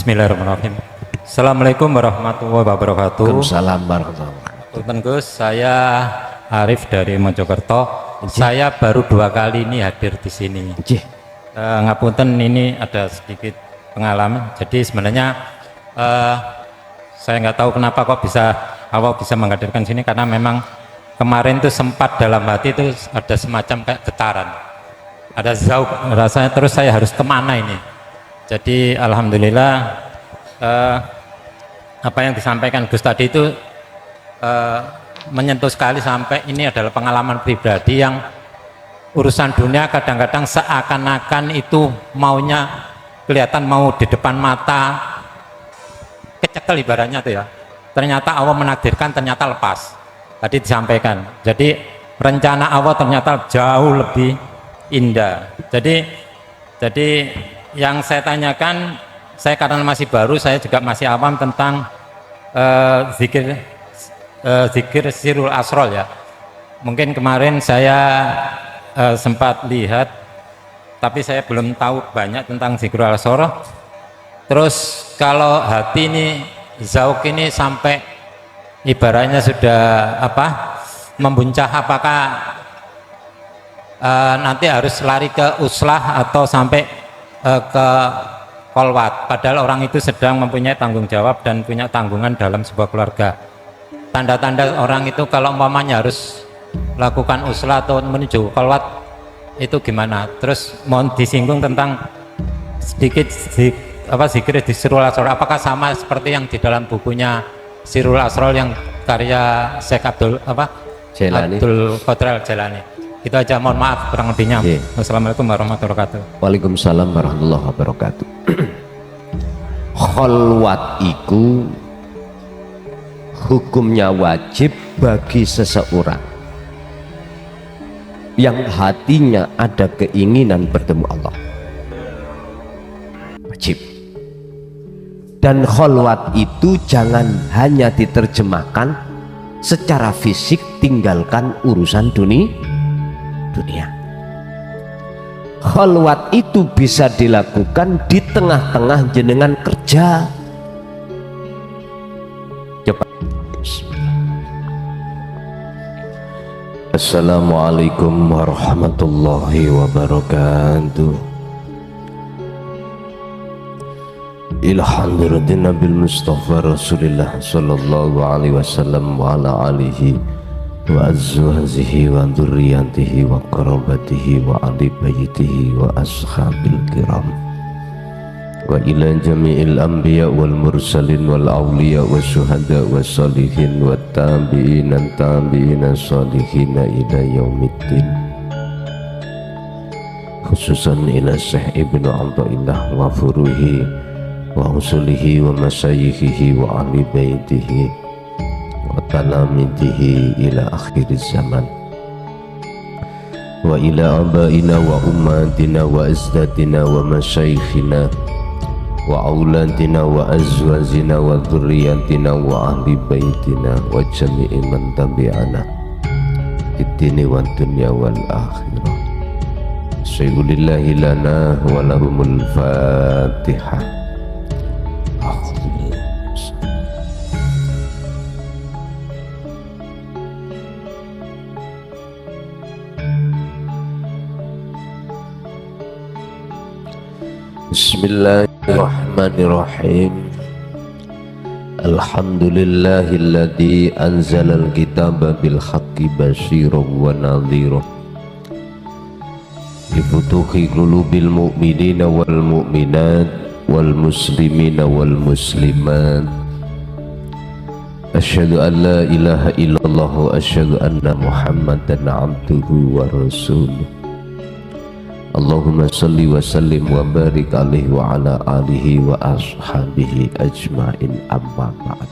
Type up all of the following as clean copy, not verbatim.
Bismillahirrahmanirrahim. Assalamualaikum warahmatullahi wabarakatuh. Waalaikumsalam warahmatullahi wabarakatuh. Punten Gus, saya Arif dari Mojokerto. Saya baru 2 kali ini hadir di sini. Ngapunten, ini ada sedikit pengalaman. Jadi sebenarnya saya nggak tahu kenapa kok awal bisa menghadirkan sini, karena memang kemarin tuh sempat dalam hati itu ada semacam kayak getaran, ada zauk rasanya, terus saya harus kemana ini. Jadi alhamdulillah apa yang disampaikan Gus tadi itu menyentuh sekali, sampai ini adalah pengalaman pribadi yang urusan dunia kadang-kadang seakan-akan itu maunya kelihatan, mau di depan mata, kecekel ibaratnya tuh ya. Ternyata Allah menakdirkan, ternyata lepas. Tadi disampaikan. Jadi rencana Allah ternyata jauh lebih indah. Jadi yang saya tanyakan, saya karena masih baru, saya juga masih awam tentang zikir sirul asrol ya. Mungkin kemarin saya sempat lihat, tapi saya belum tahu banyak tentang zikirul asrol. Terus kalau hati ini, zauk ini sampai ibaratnya sudah membuncah, apakah nanti harus lari ke uslah atau sampai ke kolwat, padahal orang itu sedang mempunyai tanggung jawab dan punya tanggungan dalam sebuah keluarga. Tanda-tanda orang itu kalau umpamanya harus lakukan uslah atau menuju kolwat itu gimana? Terus mohon disinggung tentang sedikit zikir di Sirul Asrol, apakah sama seperti yang di dalam bukunya Sirul Asrol yang karya Syekh Abdul Qadir Jalani? Itu aja, mohon maaf kurang lebihnya. Wassalamualaikum warahmatullahi wabarakatuh. Waalaikumsalam warahmatullahi wabarakatuh. Kholwat iku hukumnya wajib bagi seseorang yang hatinya ada keinginan bertemu Allah. Wajib. Dan kholwat itu jangan hanya diterjemahkan secara fisik, tinggalkan urusan dunia. Kholwat itu bisa dilakukan di tengah-tengah jenengan kerja. Coba. Assalamualaikum warahmatullahi wabarakatuh. Ilhamdulillah Nabil Mustafa Rasulullah sallallahu alaihi wasallam wa ala alihi wa azwajihi wa dzurriyyatihi wa qarabatihi wa ahli baitihi wa ashabil kiram wa ila jami'il anbiya wal mursalin wal awliya wa syuhada wa salihin wa tabi'ina salihina ila yaumiddin, khususan ila Syekh Ibnu Athaillah wa furuhi wa usulihi wa masyayikhihi wa ahli baitihi wa talamidihi ila akhir zaman, wa ila abaina wa ummatina wa azdatina wa masyayikhina wa auladina wa azwajina wa dhurriyyatina wa ahli baitina wa jami'i man tabi'ana fid dini wad dunya wal akhirah. Sayyulillahi lana wa lahumul fatihah. Bismillahirrahmanirrahim. Alhamdulillahilladzi anzalal kitaba bil haqqi basyiran wa nadhiran lifutuhi qulubil mu'minina wal mu'minat wal muslimina wal muslimat. Asyhadu an la ilaha illallah wa asyhadu anna Muhammadan abduhu wa rasuluh. Allahumma salli wa sallim wa barik alaihi wa ala alihi wa ashabihi ajma'in, amma ba'd.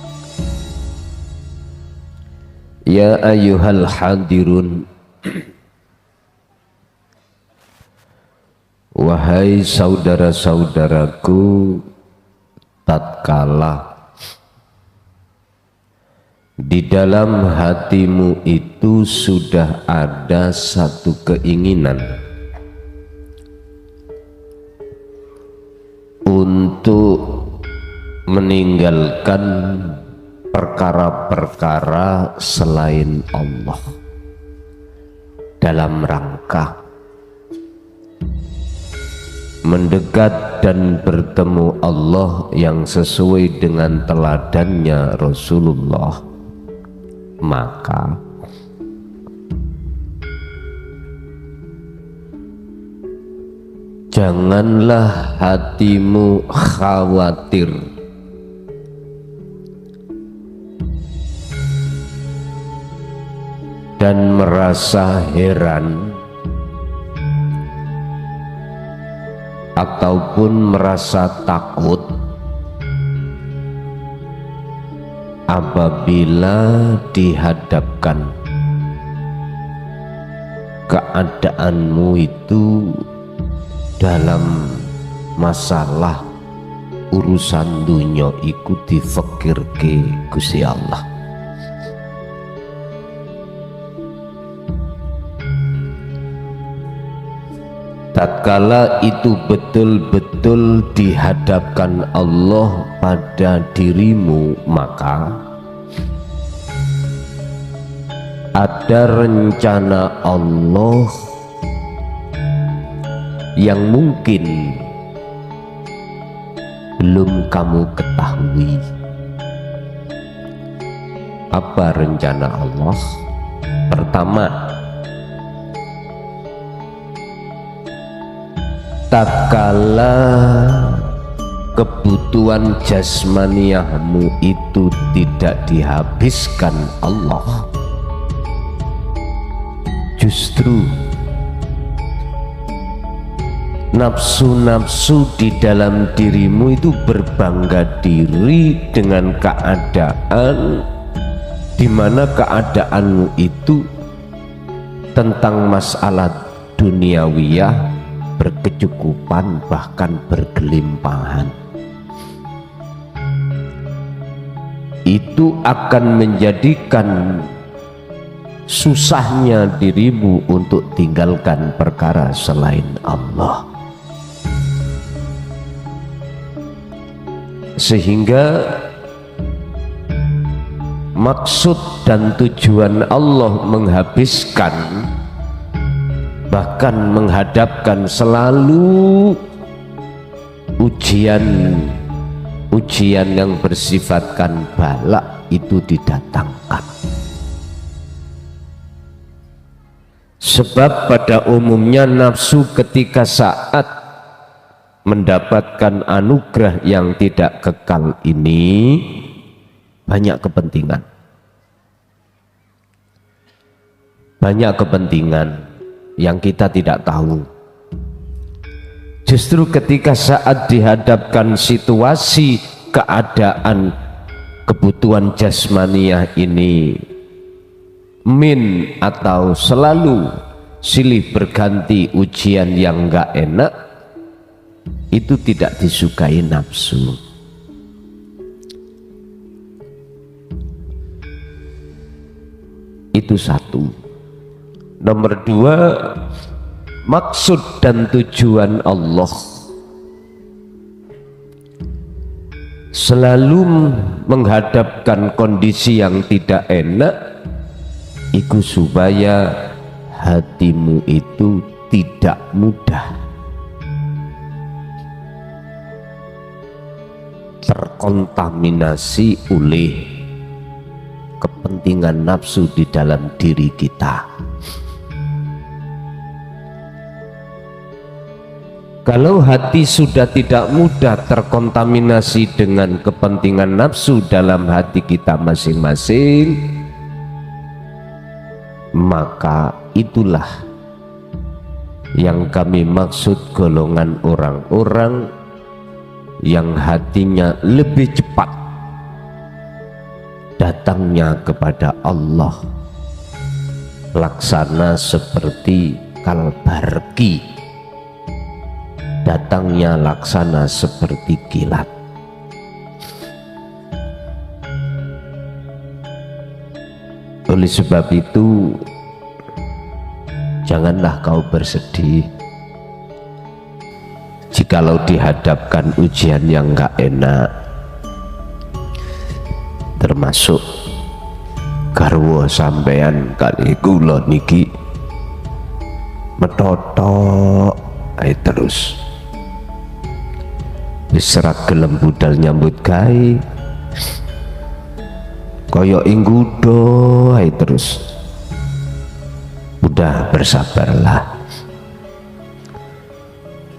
Ya ayyuhal hadirun, wahai saudara-saudaraku, tatkala di dalam hatimu itu sudah ada satu keinginan untuk meninggalkan perkara-perkara selain Allah dalam rangka mendekat dan bertemu Allah yang sesuai dengan teladannya Rasulullah, maka janganlah hatimu khawatir dan merasa heran ataupun merasa takut apabila dihadapkan keadaanmu itu dalam masalah urusan dunia iku difekirke Gusti Allah. Tatkala itu betul-betul dihadapkan Allah pada dirimu, maka ada rencana Allah yang mungkin belum kamu ketahui. Apa rencana Allah? Pertama, tatkala kebutuhan jasmaniahmu itu tidak dihabiskan Allah, justru nafsu-nafsu di dalam dirimu itu berbangga diri dengan keadaan di mana keadaanmu itu tentang masalah duniawiyah, berkecukupan, bahkan bergelimpahan. Itu akan menjadikan susahnya dirimu untuk tinggalkan perkara selain Allah, sehingga maksud dan tujuan Allah menghabiskan, bahkan menghadapkan selalu ujian yang bersifatkan balak itu didatangkan. Sebab pada umumnya nafsu ketika saat mendapatkan anugerah yang tidak kekal ini banyak kepentingan, yang kita tidak tahu. Justru ketika saat dihadapkan situasi keadaan kebutuhan jasmaniah ini atau selalu silih berganti ujian yang enggak enak, itu tidak disukai nafsu. Itu satu. Nomor dua, maksud dan tujuan Allah selalu menghadapkan kondisi yang tidak enak iku supaya hatimu itu tidak mudah terkontaminasi oleh kepentingan nafsu di dalam diri kita. Kalau hati sudah tidak mudah terkontaminasi dengan kepentingan nafsu dalam hati kita masing-masing, maka itulah yang kami maksud golongan orang-orang yang hatinya lebih cepat datangnya kepada Allah, laksana seperti kalbarki, datangnya laksana seperti kilat. Oleh sebab itu, janganlah kau bersedih jikalau dihadapkan ujian yang enggak enak, termasuk garwa sampean kali kula niki metotok ae terus diserak gelem budal nyambut gawe kaya ing kuda ae terus. Udah bersabarlah,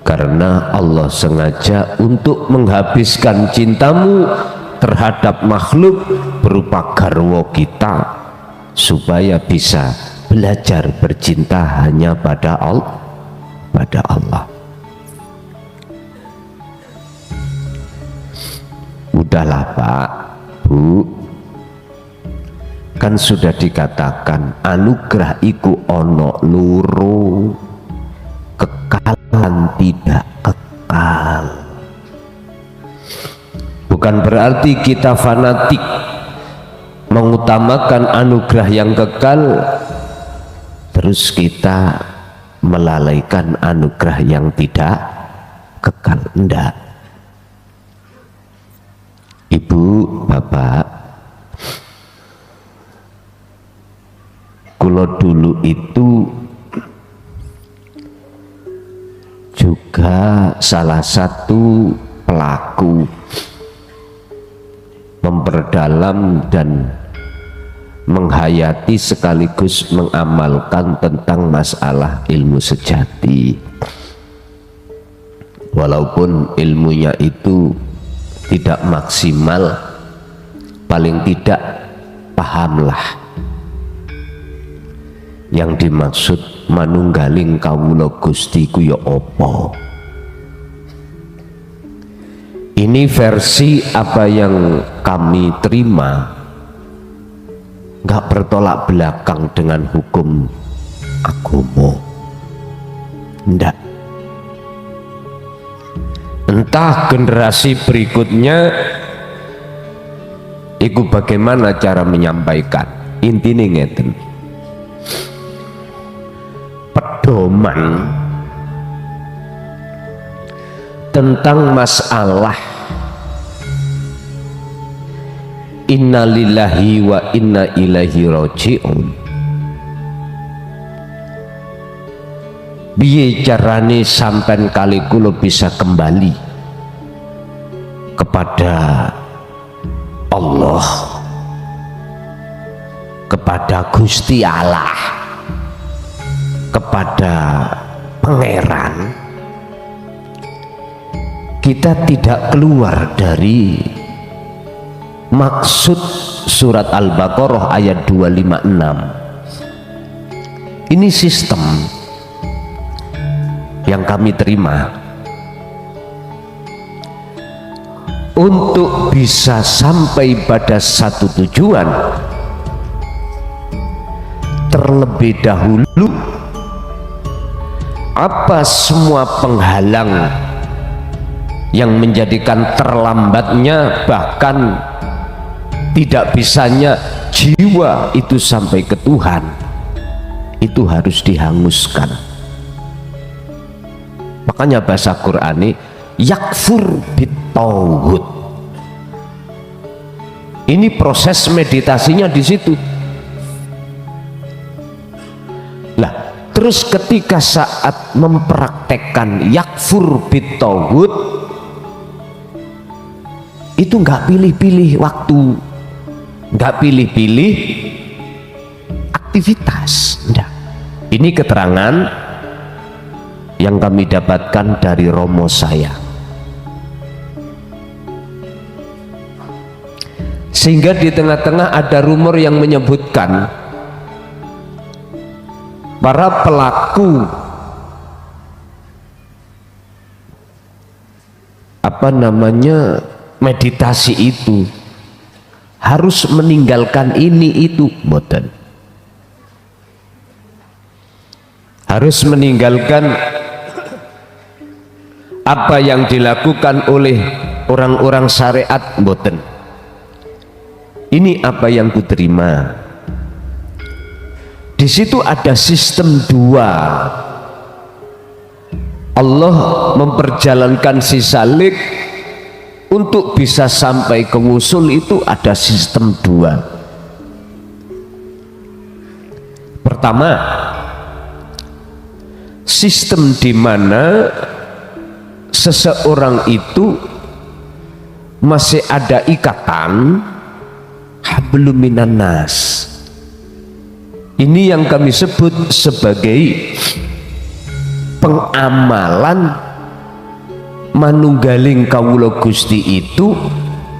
karena Allah sengaja untuk menghabiskan cintamu terhadap makhluk berupa garwa kita supaya bisa belajar bercinta hanya pada Allah. Udahlah Pak, Bu, kan sudah dikatakan anugerah iku ono loro, kekalan tidak kekal. Bukan berarti kita fanatik mengutamakan anugerah yang kekal terus kita melalaikan anugerah yang tidak kekal. Enggak. Ibu, Bapak, kula dulu itu juga salah satu pelaku memperdalam dan menghayati sekaligus mengamalkan tentang masalah ilmu sejati, walaupun ilmunya itu tidak maksimal, paling tidak pahamlah yang dimaksud manunggaling kawula Gusti ku ya apa. Ini versi apa yang kami terima, nggak bertolak belakang dengan hukum agama, ndak. Entah generasi berikutnya iku bagaimana cara menyampaikan. Intine ngeten, pedoman tentang masalah inna lillahi wa inna ilaihi raji'un, piye carane sampean kali kula bisa kembali kepada Allah, kepada Gusti Allah, kepada Pangeran. Kita tidak keluar dari maksud surat Al-Baqarah ayat 256. Ini sistem yang kami terima untuk bisa sampai pada satu tujuan. Terlebih dahulu, apa semua penghalang yang menjadikan terlambatnya bahkan tidak bisanya jiwa itu sampai ke Tuhan, itu harus dihanguskan. Makanya bahasa Qur'ani yakfur bitauhud. Ini proses meditasinya di situ. Lah, terus ketika saat mempraktekkan yakfur bitauhud itu nggak pilih-pilih waktu, nggak pilih-pilih aktivitas. Enggak. Ini keterangan yang kami dapatkan dari romo saya, sehingga di tengah-tengah ada rumor yang menyebutkan para pelaku meditasi itu harus meninggalkan ini itu, boten. Harus meninggalkan apa yang dilakukan oleh orang-orang syariat, boten. Ini apa yang kuterima. Di situ ada sistem dua. Allah memperjalankan si salik untuk bisa sampai ke wusul itu ada sistem dua. Pertama, sistem di mana seseorang itu masih ada ikatan hablum minan nas. Ini yang kami sebut sebagai pengamalan manunggaling kawula Gusti itu,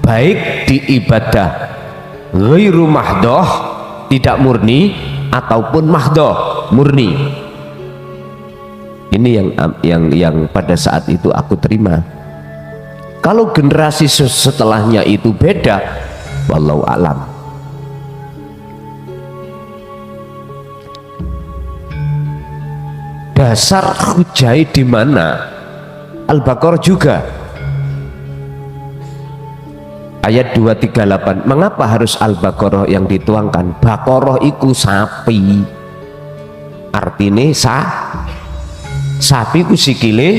baik di ibadah ghairu mahdoh, tidak murni, ataupun mahdoh, murni. Ini yang pada saat itu aku terima. Kalau generasi setelahnya itu beda, wallahu alam. Dasar hujai di mana? Al-Baqarah juga ayat 238. Mengapa harus Al-Baqarah yang dituangkan? Baqarah iku sapi, artine sapi ku sikile,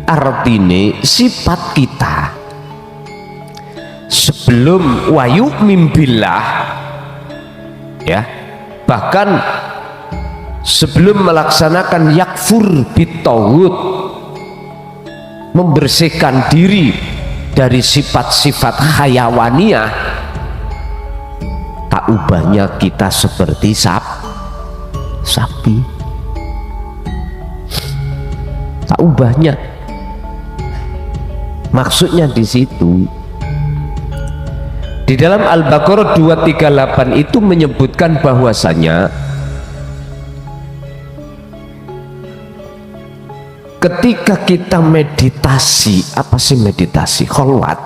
artine sifat kita sebelum wayu mimbillah, ya, bahkan sebelum melaksanakan yakfur bitauhud, membersihkan diri dari sifat-sifat hayawaniyah, tak ubahnya kita seperti sapi, tak ubahnya. Maksudnya di situ, di dalam Al-Baqarah 238 itu menyebutkan bahwasanya ketika kita meditasi, apa sih meditasi? Kholwat,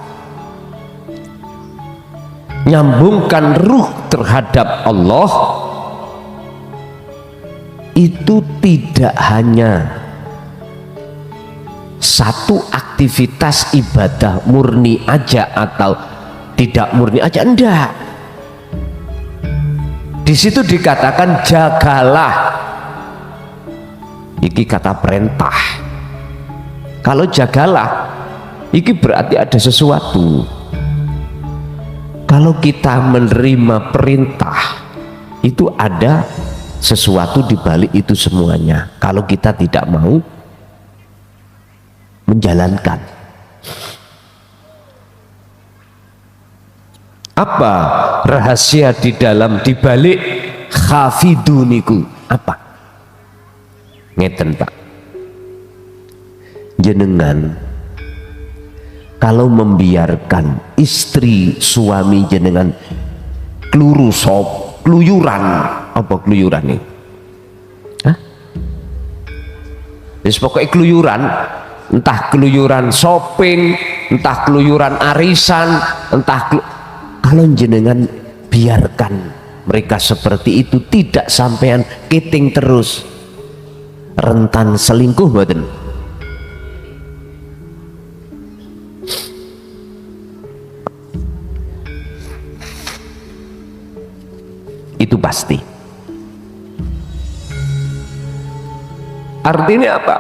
nyambungkan ruh terhadap Allah, itu tidak hanya satu aktivitas ibadah murni aja atau tidak murni aja, enggak. Di situ dikatakan jagalah, iki kata perintah. Kalau jagalah, iki berarti ada sesuatu. Kalau kita menerima perintah, itu ada sesuatu di balik itu semuanya. Kalau kita tidak mau menjalankan, apa rahasia di dalam dibalik khafiduniku? Apa? Ngeten Pak, jenengan kalau membiarkan istri suami jenengan keluyuran, apa keluyuran ini? Hah? Wis pokoknya keluyuran, entah keluyuran shopping, entah keluyuran arisan, kalau jenengan biarkan mereka seperti itu, tidak sampean kiting terus, rentan selingkuh mboten? Itu pasti. Artinya apa?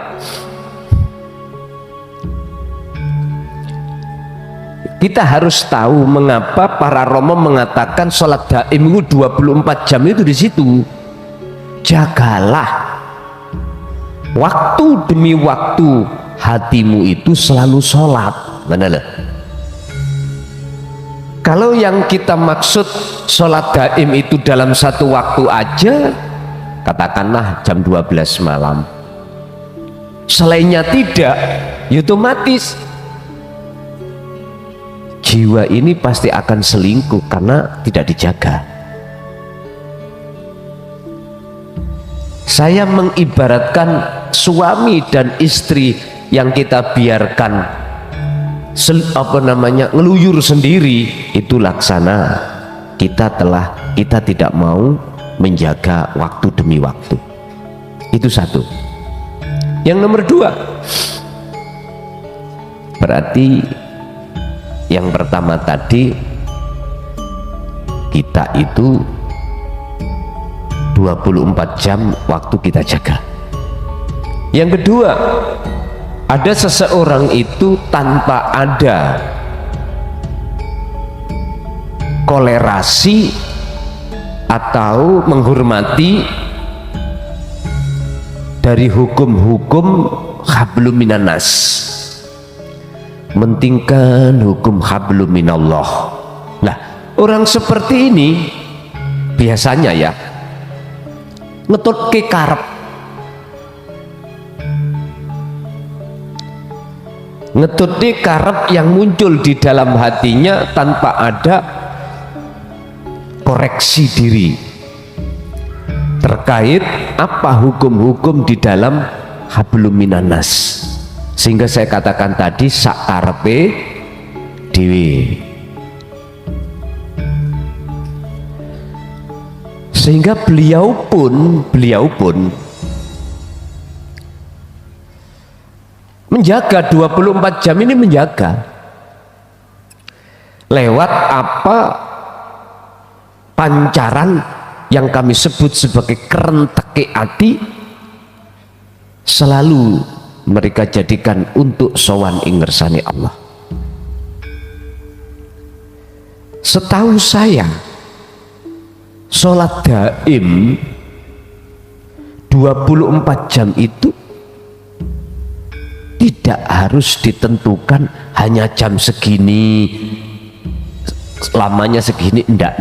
Kita harus tahu mengapa para Romo mengatakan sholat daim itu 24 jam itu di situ. Jagalah waktu demi waktu, hatimu itu selalu sholat. Mana lah? Kalau yang kita maksud sholat daim itu dalam satu waktu aja, katakanlah jam 12 malam, selainnya tidak, ya otomatis jiwa ini pasti akan selingkuh karena tidak dijaga. Saya mengibaratkan suami dan istri yang kita biarkan ngeluyur sendiri, itu laksana kita tidak mau menjaga waktu demi waktu. Itu satu. Yang nomor dua, berarti yang pertama tadi, kita itu 24 jam waktu kita jaga. Yang kedua, ada seseorang itu tanpa ada kolerasi atau menghormati dari hukum-hukum hablum minanas, mentingkan hukum hablum minallah. Nah, orang seperti ini biasanya ya ngetut ke karep, ngetut di karep yang muncul di dalam hatinya tanpa ada koreksi diri terkait apa hukum-hukum di dalam hablum minanas, sehingga saya katakan tadi sakarepe dewe. Sehingga beliau pun menjaga 24 jam ini, menjaga lewat apa pancaran yang kami sebut sebagai kerenteke ati, selalu mereka jadikan untuk sowan ing ngersane Allah. Setahu saya sholat daim 24 jam itu tidak harus ditentukan hanya jam segini, lamanya segini, enggak.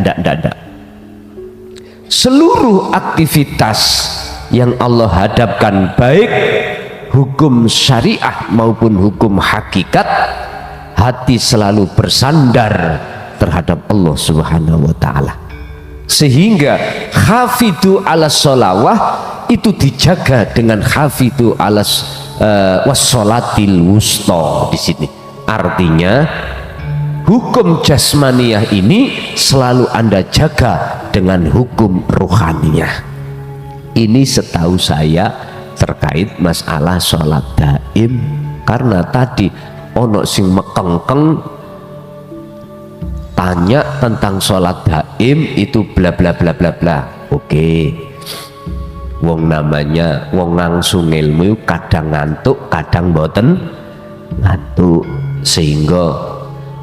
Seluruh aktivitas yang Allah hadapkan, baik hukum syariah maupun hukum hakikat, hati selalu bersandar terhadap Allah Subhanahu wa ta'ala, sehingga hafidhu ala sholawah itu dijaga dengan hafidhu ala wassolatil wusta di sini. Artinya hukum jasmaniyah ini selalu Anda jaga dengan hukum ruhaniyah. Ini setahu saya terkait masalah sholat daim, karena tadi ono sing mekengkeng tanya tentang sholat daim itu bla bla bla bla bla. Oke, wong namanya wong langsung ilmu kadang ngantuk kadang boten ngantuk, sehingga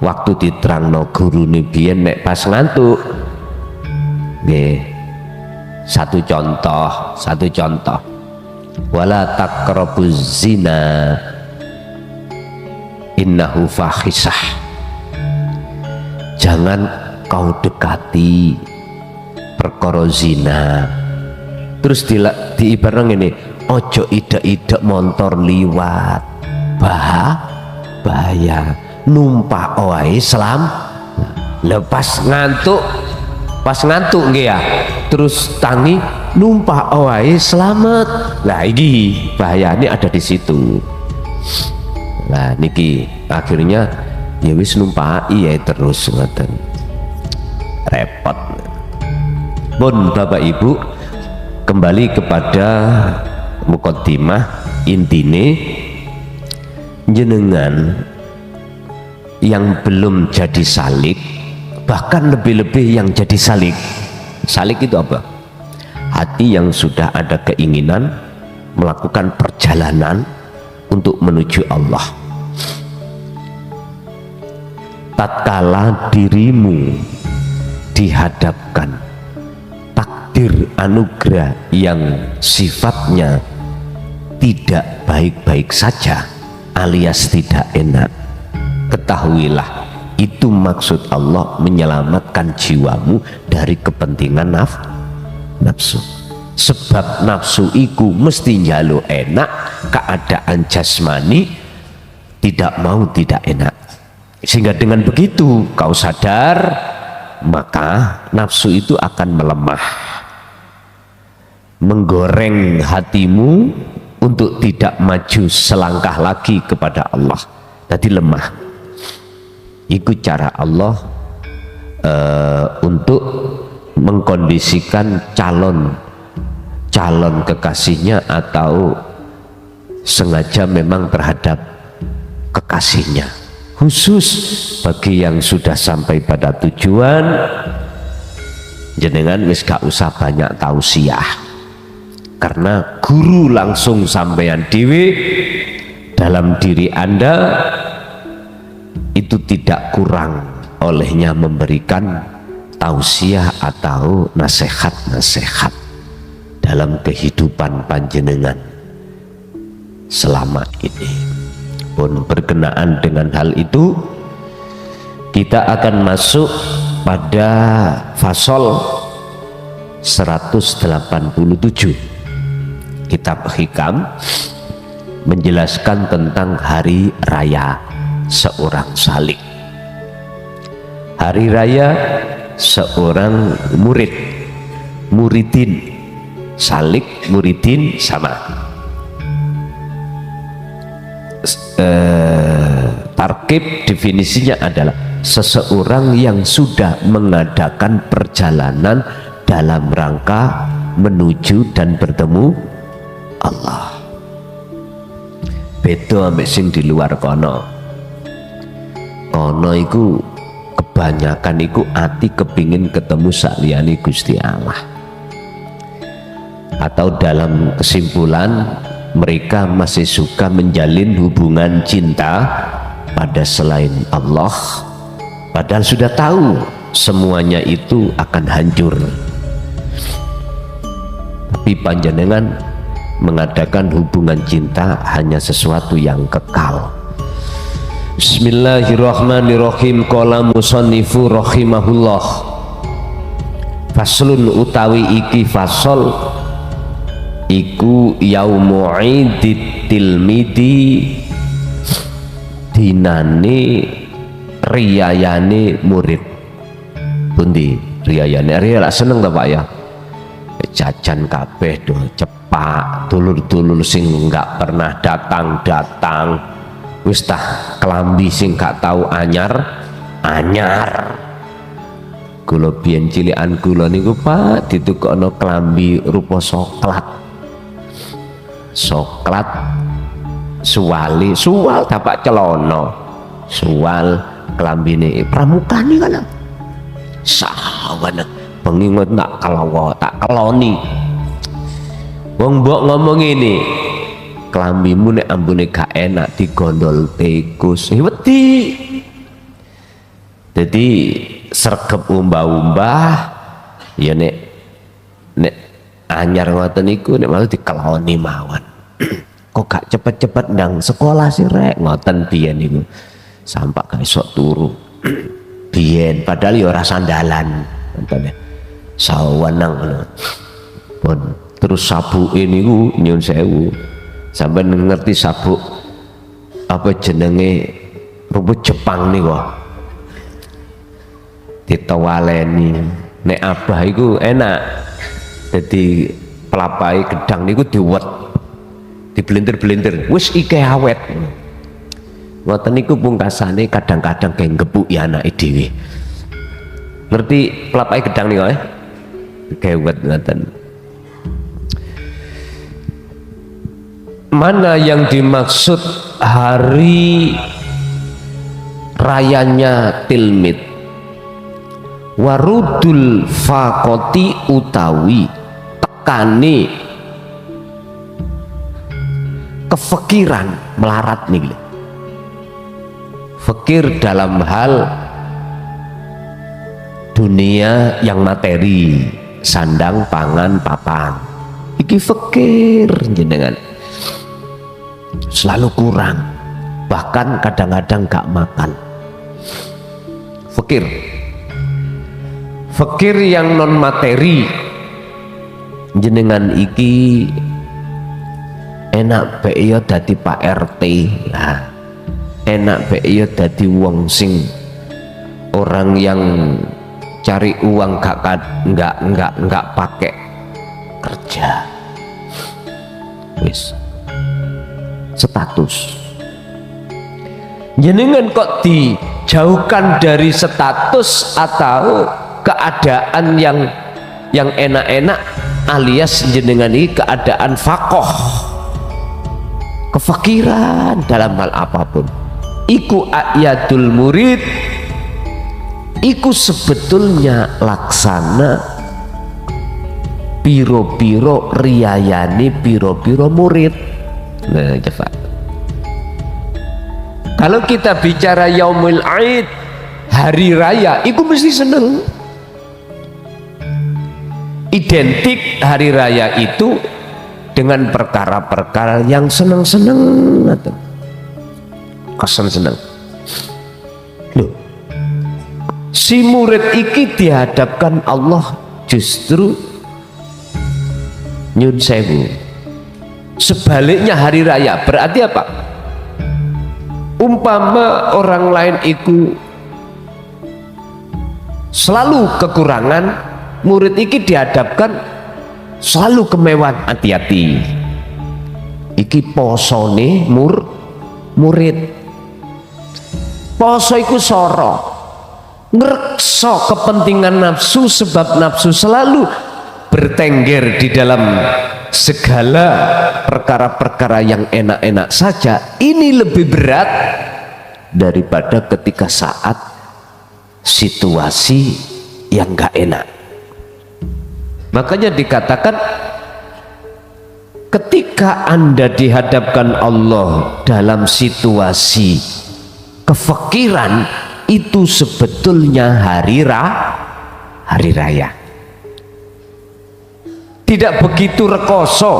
waktu diterangno guru biyen nek pas ngantuk nggih, satu contoh wala taqrabuz zina innahu fahisah, jangan kau dekati perkara zina. Terus diibarang ini, ojo ida-ida montor liwat, bahaya, numpak wae selam. Lepas ngantuk nggih ya, terus tangi numpak wae selamat. Lah ini bahaya, ini ada di situ. Nah niki akhirnya ya wis numpaki ya terus ngoten, repot. Pun Bapak Ibu, kembali kepada mukaddimah, intine jenengan yang belum jadi salik, bahkan lebih-lebih yang jadi salik. Salik itu apa? Hati yang sudah ada keinginan melakukan perjalanan untuk menuju Allah. Tatkala dirimu dihadapkan takdir anugerah yang sifatnya tidak baik-baik saja alias tidak enak, ketahuilah itu maksud Allah menyelamatkan jiwamu dari kepentingan nafsu. Sebab nafsu iku mesti njaluk enak, keadaan jasmani tidak mau tidak enak. Sehingga dengan begitu kau sadar, maka nafsu itu akan melemah, menggoreng hatimu untuk tidak maju selangkah lagi kepada Allah. Jadi lemah. Itu cara Allah untuk mengkondisikan calon kekasihnya, atau sengaja memang terhadap kekasihnya. Khusus bagi yang sudah sampai pada tujuan, jenengan wis gak usah banyak tausiah. karena guru langsung sampeyan dhewe dalam diri Anda itu tidak kurang olehnya memberikan tausiah atau nasihat-nasihat dalam kehidupan panjenengan selama ini. Pun berkenaan dengan hal itu, kita akan masuk pada fasal 187 kitab Hikam, menjelaskan tentang hari raya seorang salik, hari raya seorang murid, muridin, salik muridin sama. Tarkib definisinya adalah seseorang yang sudah mengadakan perjalanan dalam rangka menuju dan bertemu Allah. Beda ambek sing di luar kono. Kono iku kebanyakan iku ati kepingin ketemu saliyane Gusti Allah. Atau dalam kesimpulan, mereka masih suka menjalin hubungan cinta pada selain Allah, padahal sudah tahu semuanya itu akan hancur. Tapi panjenengan mengadakan hubungan cinta hanya sesuatu yang kekal. Bismillahirrahmanirrahim. Qala musannifu rahimahullah. Faslun utawi iki fasol iku yaumu idit tilmidi, dinane riyayane murid. Pundi riyayane? Riya lak seneng ta Pak ya? Jajan kabeh do cepak, dulur-dulur sing enggak pernah datang wis tah kelambi sing gak tahu anyar. Kula biyen cilikan kula niku Pak ditukokno kelambi rupa soklat suwal dapat celono, suwal kelambine pramukane kan sahabat pengingat tak kalawa tak keloni. Wong mbok ngomong ini, kelambimu nek ambune gak enak digondol tikus wedi. Jadi sregep umbah-umbah ya nek anyar ngoten niku nek malah dikeloni mawon. Kok gak cepet-cepet ndang sekolah sih rek ngoten biyen niku. Sampak gak iso turu. Biyen padahal ya ora sandalan ngoten ya. Sawanang ngono. Pun terus sabuke niku nyun sewu. Sampeyan ngerti sabuk apa jenenge rumput Jepang niku. Ditawaleni nek abah iku enak. Jadi pelapai gedang niku diwet, dibelintir-belintir, wis ike awet. Ngoten niku pungkasane kadang-kadang kayak ngebuk ya anake dhewe. Ngerti pelapai gedang niku kewet ngoten. Mana yang dimaksud hari rayanya tilmid? Warudul fakoti utawi tekane kefikiran melarat nih. Fikir dalam hal dunia yang materi, sandang, pangan, papan. Iki fikir jenengan selalu kurang, bahkan kadang-kadang gak makan. Fikir yang non materi jenengan iki enak bae ya dadi Pak RT. Nah, enak bae ya dadi wong sing orang yang cari uang nggak pakai kerja. Wis status jenengan kok dijauhkan dari status atau keadaan yang enak-enak, alias jenengan ini keadaan fakoh, kefakiran dalam hal apapun. Iku ayadul murid, iku sebetulnya laksana piro-piro riyayane piro-piro murid. Nah, coba. Kalau kita bicara Yaumul Aid, hari raya, itu mesti seneng. Identik hari raya itu dengan perkara-perkara yang seneng-seneng atau keseneng. Loh, si murid iki dihadapkan Allah justru nyun sewu. Sebaliknya hari raya berarti apa? Umpama orang lain itu selalu kekurangan, murid iki dihadapkan selalu kemewahan. Hati-hati, iki posone murid. Poso iku soro ngrekso kepentingan nafsu, sebab nafsu selalu bertengger di dalam segala perkara-perkara yang enak-enak saja. Ini lebih berat daripada ketika saat situasi yang gak enak. Makanya dikatakan ketika Anda dihadapkan Allah dalam situasi kefakiran, itu sebetulnya hari raya. Tidak begitu rekoso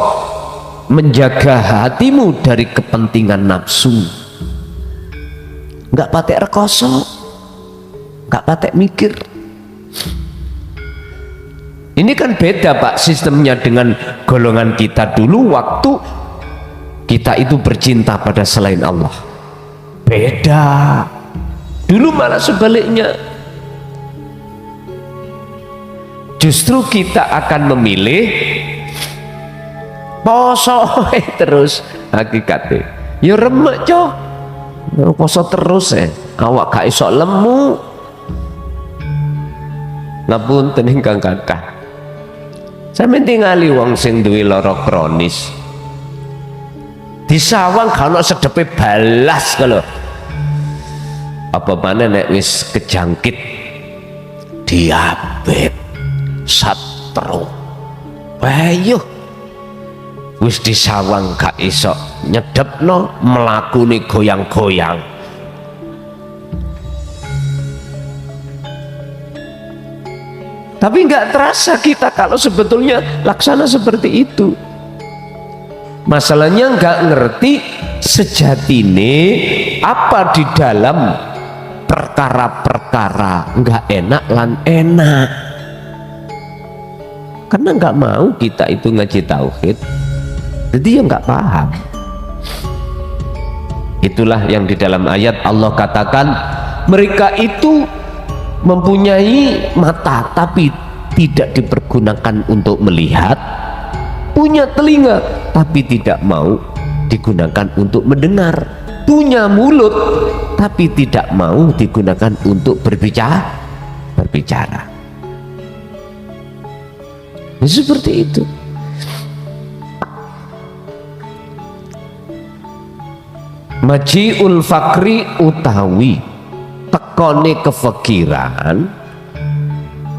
menjaga hatimu dari kepentingan nafsu. Nggak patek rekoso, nggak patek mikir. Ini kan beda Pak sistemnya dengan golongan kita dulu waktu kita itu bercinta pada selain Allah. Beda. Dulu malah sebaliknya. Justru kita akan memilih poso terus hakikatnya. Ya remek cok. Poso terus awak gak iso lemu. Ngapunten ingkang kathah. Sampe tingali wong sing duwe lara kronis. Disawang gak ono sedepe balas kalau. Apa mana nek wis kejangkit diabetes, stroke, bayuh wis disawang gak iso nyedepno, mlakune goyang-goyang. Tapi nggak terasa kita kalau sebetulnya laksana seperti itu. Masalahnya nggak ngerti sejatine apa di dalam perkara-perkara nggak enak lan enak. Karena nggak mau kita itu ngaji tauhid, jadi ya nggak paham. Itulah yang di dalam ayat Allah katakan, mereka itu mempunyai mata tapi tidak dipergunakan untuk melihat, punya telinga tapi tidak mau digunakan untuk mendengar, punya mulut tapi tidak mau digunakan untuk berbicara. Seperti itu. Maji'ul fakri utawi tekone kefakiran,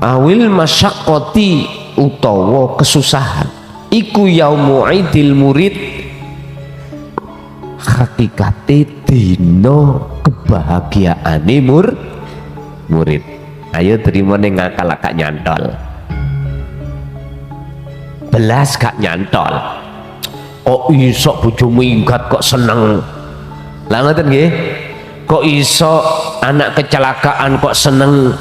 awil masyaqqati utawa kesusahan, iku yaumu idil murid, hakikate dino kebahagiaane murid. Ayo terima ning ngakal gak nyantol, belas gak nyantol. Kok iso bojomu inggat kok seneng? Lah ngoten nggih. Kok iso anak kecelakaan kok seneng?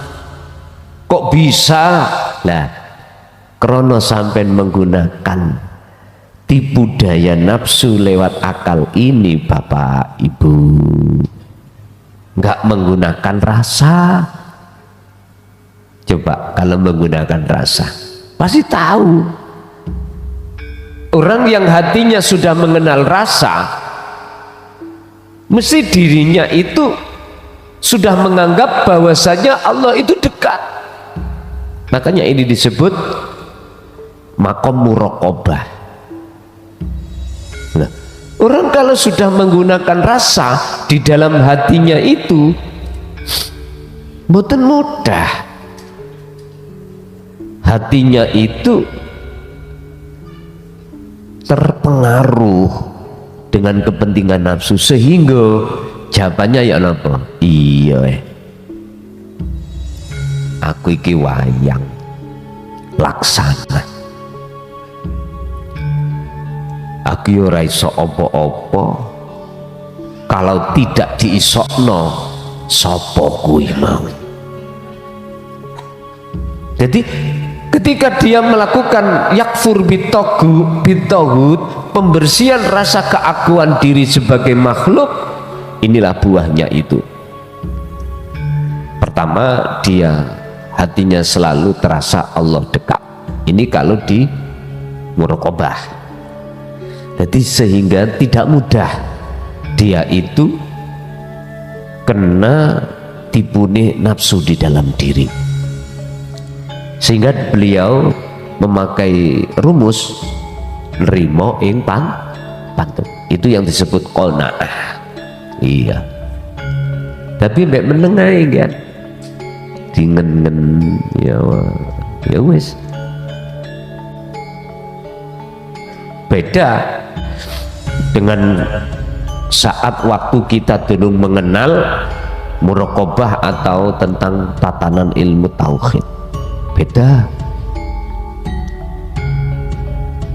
Kok bisa? Lah krono sampean menggunakan tipu daya nafsu lewat akal ini Bapak Ibu, nggak menggunakan rasa. Coba kalau menggunakan rasa pasti tahu. Orang yang hatinya sudah mengenal rasa, mesti dirinya itu sudah menganggap bahwasanya Allah itu dekat. Makanya ini disebut makom muraqabah. Nah, orang kalau sudah menggunakan rasa di dalam hatinya itu mboten mudah. Hatinya itu terpengaruh dengan kepentingan nafsu sehingga jawabannya ya apa? Iya aku iki wayang laksana, aku ora iso apa-apa kalau tidak diisokno sapa kuwi mau. Jadi ketika dia melakukan yakfur bitoghut, pembersihan rasa keakuan diri sebagai makhluk, inilah buahnya itu. Pertama, dia hatinya selalu terasa Allah dekat. Ini kalau di muraqabah. Jadi sehingga tidak mudah dia itu kena tipunya nafsu di dalam diri. Sehingga beliau memakai rumus nrimo ing pantun. Itu yang disebut qanaah. Iya. Tapi mbek meneng ae kan. Dingen ya wis. Beda dengan saat waktu kita dulu mengenal muraqabah atau tentang tatanan ilmu tauhid. Beda.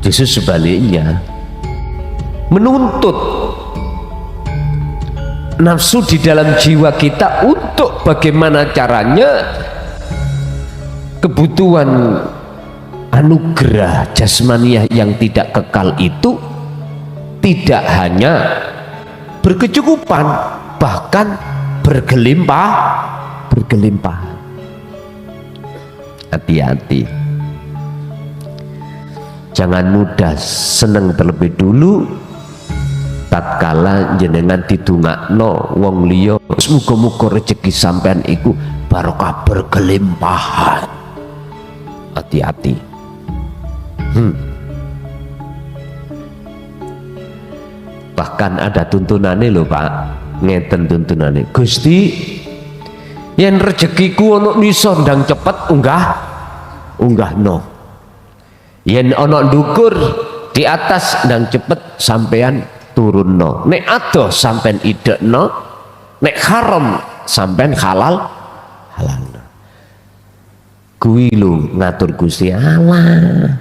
Justru sebaliknya, menuntut nafsu di dalam jiwa kita untuk bagaimana caranya kebutuhan anugerah jasmaniah yang tidak kekal itu tidak hanya berkecukupan, bahkan bergelimpah. Hati-hati, jangan mudah seneng terlebih dulu tatkala jenengan didongakno wong liya muga-muga rezeki sampean iku barokah berkelimpahan. Hati-hati. Bahkan ada tuntunane lho Pak, ngeten tuntunane, Gusti yen rezekiku ono nisa ndang cepet unggah no, yen ono ndukur di atas ndang cepet sampean turun no, nek adoh sampean idekno, nek haram sampean halal no. Kuwi lho ngatur Gusti Allah,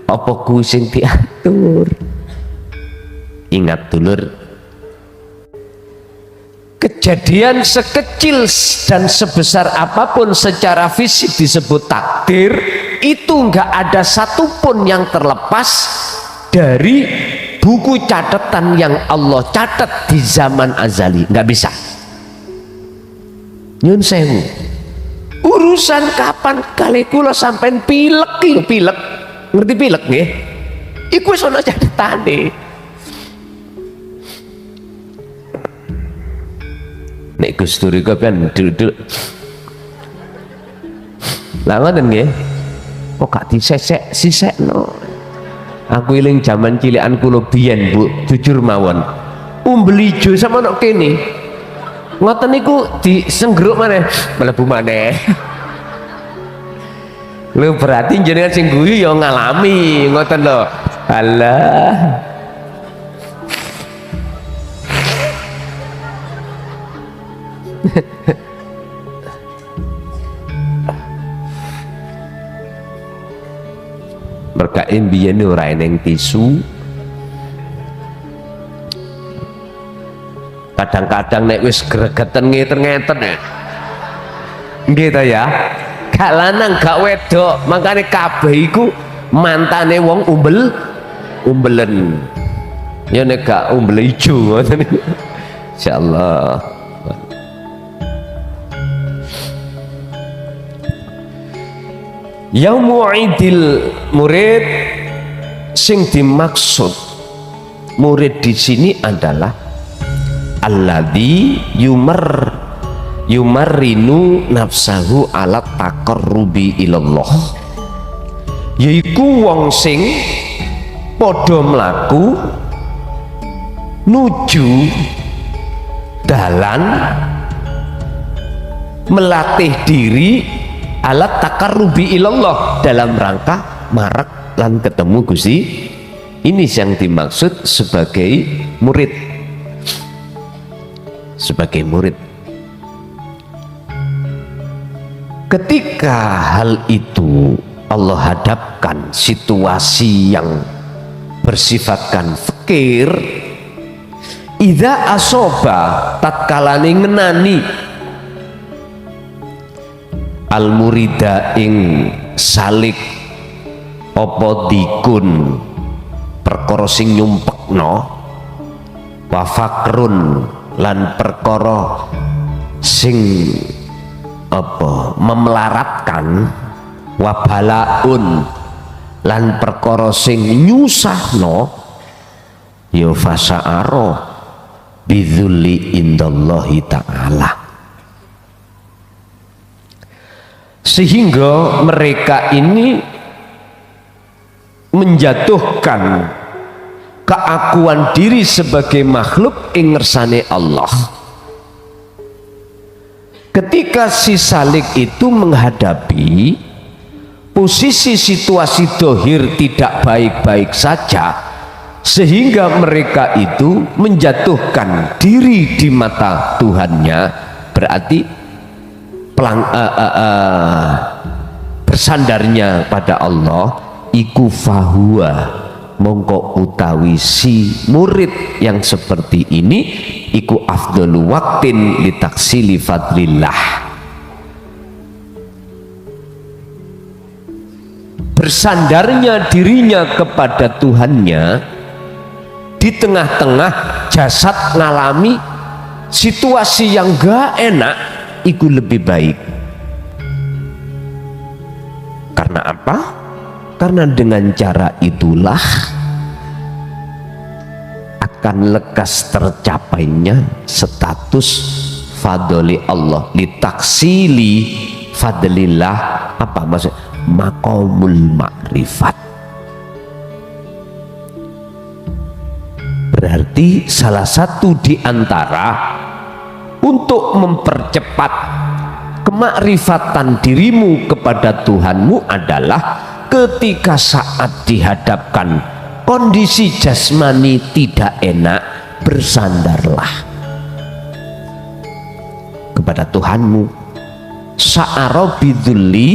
apa kuwi sing diatur? Ingat dulur, kejadian sekecil dan sebesar apapun secara fisik disebut takdir, itu enggak ada satupun yang terlepas dari buku catatan yang Allah catat di zaman azali. Enggak bisa. Nyun sewu, urusan kapan kali kula sampean pilek, ngerti pilek nggih? Iku wis ana catetane. Nek Gus Dur iku pian duduk. Lah ngoten nggih. Kok gak disesek-sisekno. Aku eling jaman cilikan kula biyen, Bu, jujur mawon. Umbel ijo sama nok kene. Ngoten niku disenggruk maneh, mlebu maneh. Lho berarti jenengan sing guyu ya ngalami, ngoten lho. Alah. Mereka imbian ora eneng tisu. Kadang-kadang nek wis gregeten ngeten ya. Gitu ya. Gak lanang gak wedok, makane kabeh iku mantane wong umbelen. Ya nek gak umbel ijo ngoten. Insyaallah. Yaumu idil murid, sing dimaksud murid di sini adalah alladzi yumarrinu nafsahu ala taqarrubi ilallah, yaiku wong sing padha mlaku nuju dalan melatih diri alat takarrubi ilallah dalam rangka marak lan ketemu Gusti Ini yang dimaksud sebagai murid. Sebagai murid. Ketika hal itu Allah hadapkan situasi yang bersifatkan fakir, idza asoba tatkalane ngenani al murida ing salik apa dikun perkara sing nyumpekno, wa fakrun lan perkara sing apa memelaratkan, wa balaun lan perkara sing nyusahno, ya fasa'aro bidzulli indallahi ta'ala. Sehingga mereka ini menjatuhkan keakuan diri sebagai makhluk ing ngersane Allah. Ketika si salik itu menghadapi posisi situasi dohir tidak baik-baik saja, sehingga mereka itu menjatuhkan diri di mata Tuhannya, berarti bersandarnya pada Allah, iku fahuwa mongko utawi si murid yang seperti ini iku afdalu waktin litaksili fadlillah, bersandarnya dirinya kepada Tuhannya di tengah-tengah jasad ngalami situasi yang gak enak, itu lebih baik. Karena apa? Karena dengan cara itulah akan lekas tercapainya status fadli Allah, litaksili fadlillah. Apa maksud? Maqamul ma'rifat. Berarti salah satu di antara untuk mempercepat kemakrifatan dirimu kepada Tuhanmu adalah ketika saat dihadapkan kondisi jasmani tidak enak, bersandarlah kepada Tuhanmu. Sa'ara bidzulli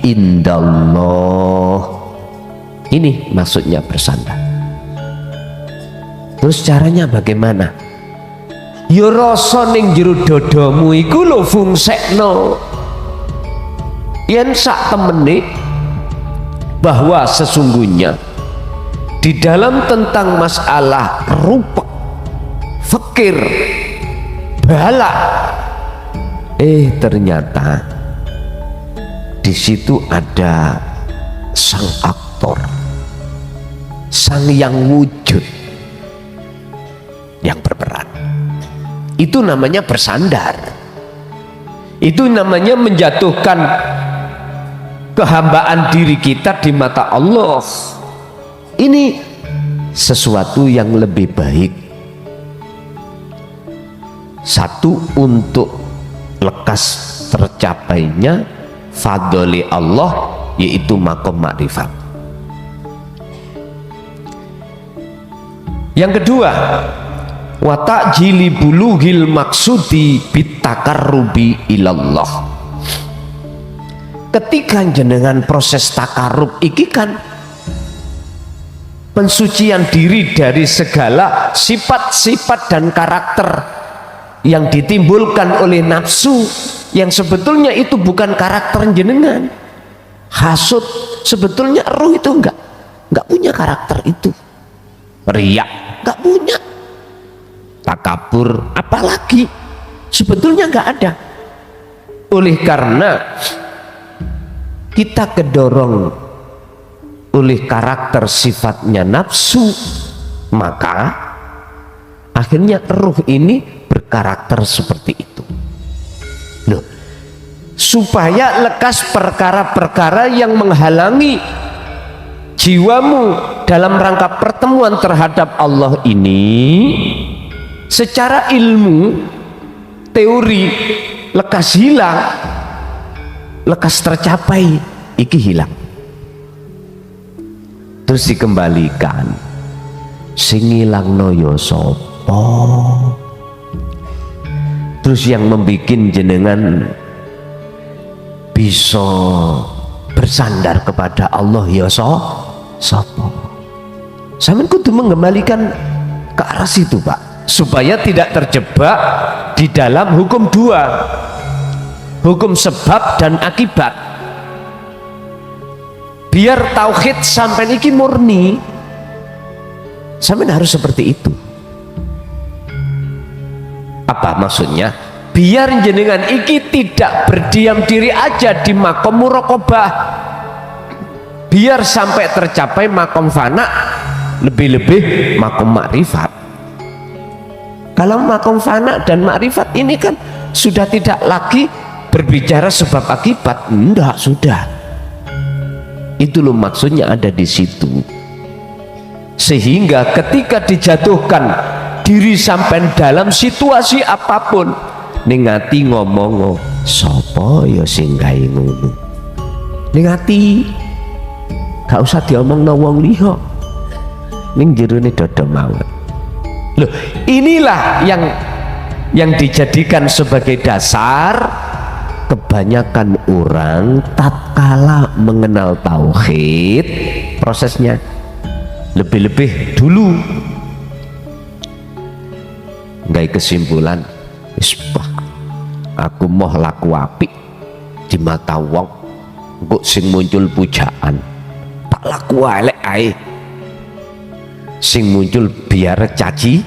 indallah. Ini maksudnya bersandar. Terus caranya bagaimana? Ya rasa ning jero dadamu iku lho fungsekno. Yen sak temene bahwa sesungguhnya di dalam tentang masalah rupek, fakir, bala, ternyata di situ ada sang aktor, sang yang wujud yang berperan. Itu namanya bersandar. Itu namanya menjatuhkan kehambaan diri kita di mata Allah. Ini sesuatu yang lebih baik. Satu, untuk lekas tercapainya fadli Allah, yaitu maqam ma'rifat. Yang kedua, wa ta'jili bulughil maksudi bitakarrubi ilallah. Ketika jenengan proses takarrub iki kan pensucian diri dari segala sifat-sifat dan karakter yang ditimbulkan oleh nafsu, yang sebetulnya itu bukan karakter jenengan. Hasud, sebetulnya roh itu enggak punya karakter itu. Riya enggak punya. Takabur apalagi sebetulnya enggak ada. Oleh karena kita kedorong oleh karakter sifatnya nafsu, maka akhirnya ruh ini berkarakter seperti itu. Loh, supaya lekas perkara-perkara yang menghalangi jiwamu dalam rangka pertemuan terhadap Allah ini, secara ilmu teori lekas hilang, lekas tercapai, iki hilang, terus dikembalikan Sing ngilangno ya sapa? Terus yang membikin jenengan bisa bersandar kepada Allah ya sapa? Sampeyan kudu mengembalikan ke arah situ, Pak, supaya tidak terjebak di dalam hukum dua, hukum sebab dan akibat. Biar tauhid sampeyan iki murni, sampeyan harus seperti itu. Apa maksudnya? Biar jenengan iki tidak berdiam diri aja di makom muraqabah, biar sampai tercapai makom fana, lebih-lebih makom makrifat. Kalau makom fana dan makrifat ini kan sudah tidak lagi berbicara sebab akibat, enggak, sudah. Itu loh maksudnya ada di situ. Sehingga ketika dijatuhkan diri sampai dalam situasi apapun, ning ati ngomong sapa ya sing gawe ngono, ning ati gak usah diomongno wong liya, ning jerone dada mawon. Loh, inilah yang dijadikan sebagai dasar kebanyakan orang tatkala mengenal tauhid, prosesnya lebih-lebih dulu nggak kesimpulan, aku mau laku apik di mata wong, kok sing muncul pujaan tak laku elek ae, sing muncul biar cacian.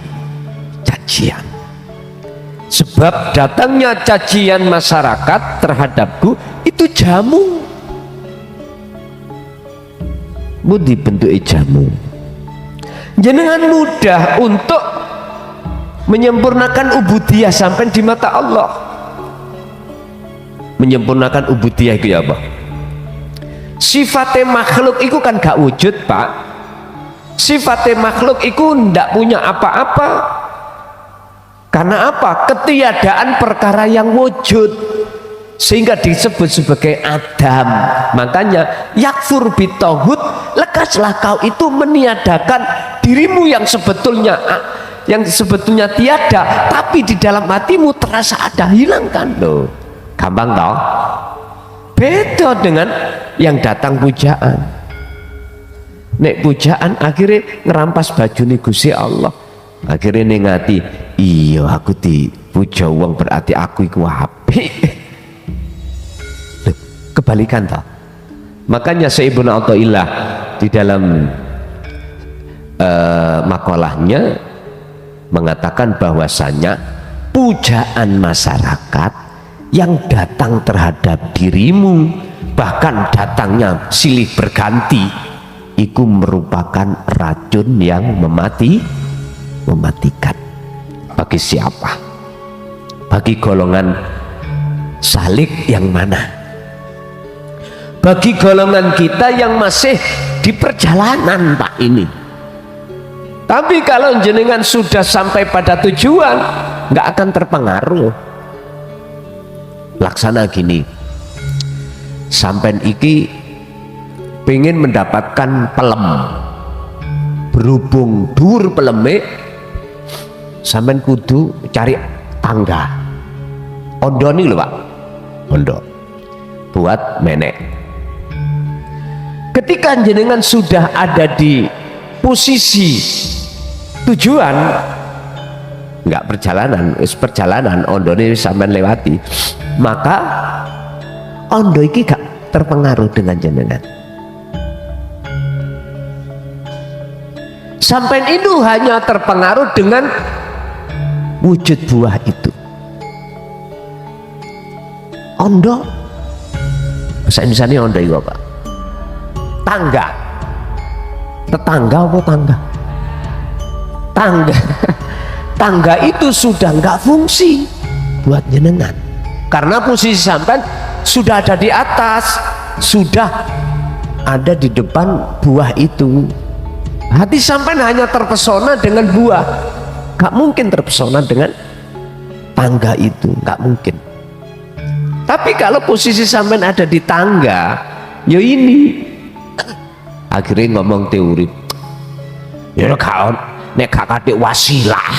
Sebab datangnya cacian masyarakat terhadapku itu jamu, budi bentuk jamu. Jenengan mudah untuk menyempurnakan ubudiyah sampai di mata Allah. Menyempurnakan ubudiyah itu ya apa? Sifatnya makhluk itu kan gak wujud, Pak. Sifatnya makhluk itu ndak punya apa-apa. Karena apa? Ketiadaan perkara yang wujud, sehingga disebut sebagai Adam. Makanya yakfur bitauhid, lekaslah kau itu meniadakan dirimu yang sebetulnya tiada, tapi di dalam hatimu terasa ada, hilangkan loh. Gampang toh? Beda dengan yang datang pujaan. Nek pujaan akhirnya ngerampas baju nih Gusti Allah, akhirnya nengati, iya aku dipuja wong berarti aku iku apik. Kebalikan toh. Makanya Ibnu Athaillah di dalam makalahnya mengatakan bahwasanya pujaan masyarakat yang datang terhadap dirimu, bahkan datangnya silih berganti, itu merupakan racun yang mematikan. Bagi siapa? Bagi golongan salik yang mana? Bagi golongan kita yang masih di perjalanan, Pak, ini. Tapi kalau jenengan sudah sampai pada tujuan, nggak akan terpengaruh. Laksana gini, sampean iki pengen mendapatkan pelem, berhubung dur peleme, sampean kudu cari tangga. Ondo nih lho, Pak, ondo buat menek. Ketika jenengan sudah ada di posisi tujuan, nggak perjalanan ondo ini sampean lewati, maka ondo iki gak terpengaruh dengan jenengan. Sampean itu hanya terpengaruh dengan wujud buah itu. Ondo, bahasa Indonesia ondo itu apa? Tangga. Tetangga apa tangga? Tangga itu sudah nggak fungsi buat jenengan, karena posisi sampean sudah ada di atas, sudah ada di depan buah itu. Hati sampean hanya terpesona dengan buah, nggak mungkin terpesona dengan tangga itu, nggak mungkin. Tapi kalau posisi sampean ada di tangga, ya ini akhirnya ngomong teori, ya kawan nek gak katik wasilah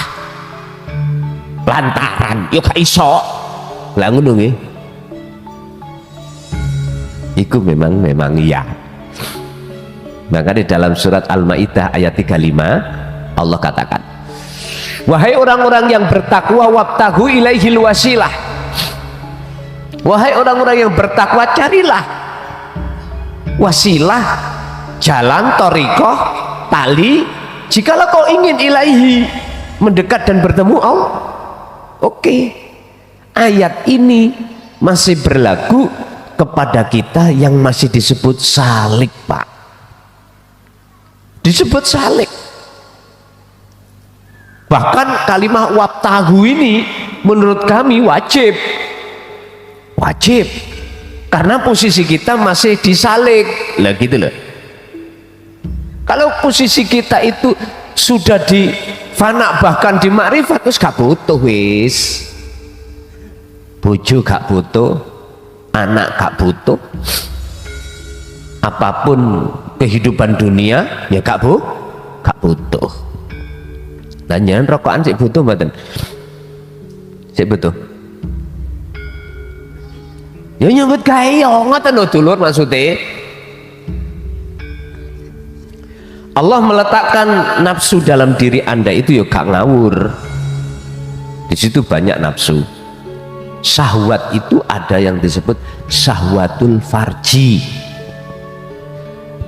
lantaran yo gak iso lah ngono nggih. Iku memang iya. Maka di dalam surat Al-Maidah ayat 35 Allah katakan, wahai orang-orang yang bertakwa wabtagu ilaihil wasilah, wahai orang-orang yang bertakwa carilah wasilah, jalan, thariqah, tali jikalau kau ingin ilaihi, mendekat dan bertemu Allah. Oke, ayat ini masih berlaku kepada kita yang masih disebut salik, Pak. Disebut salik. Bahkan kalimat wabtahu ini menurut kami wajib. Karena posisi kita masih disalik. Lah gitu loh. Kalau posisi kita itu sudah di fana bahkan di makrifat, terus gak butuh wis. Bojo gak butuh, anak gak butuh, apapun kehidupan dunia ya gak butuh. Dan jangan rokokan sih butuh mboten. Sik butuh. Ya nyambut gawe yo ngoten lho dulur maksudnya. Allah meletakkan nafsu dalam diri Anda itu ya gak ngawur. Di situ banyak nafsu. Syahwat itu ada yang disebut syahwatul farji,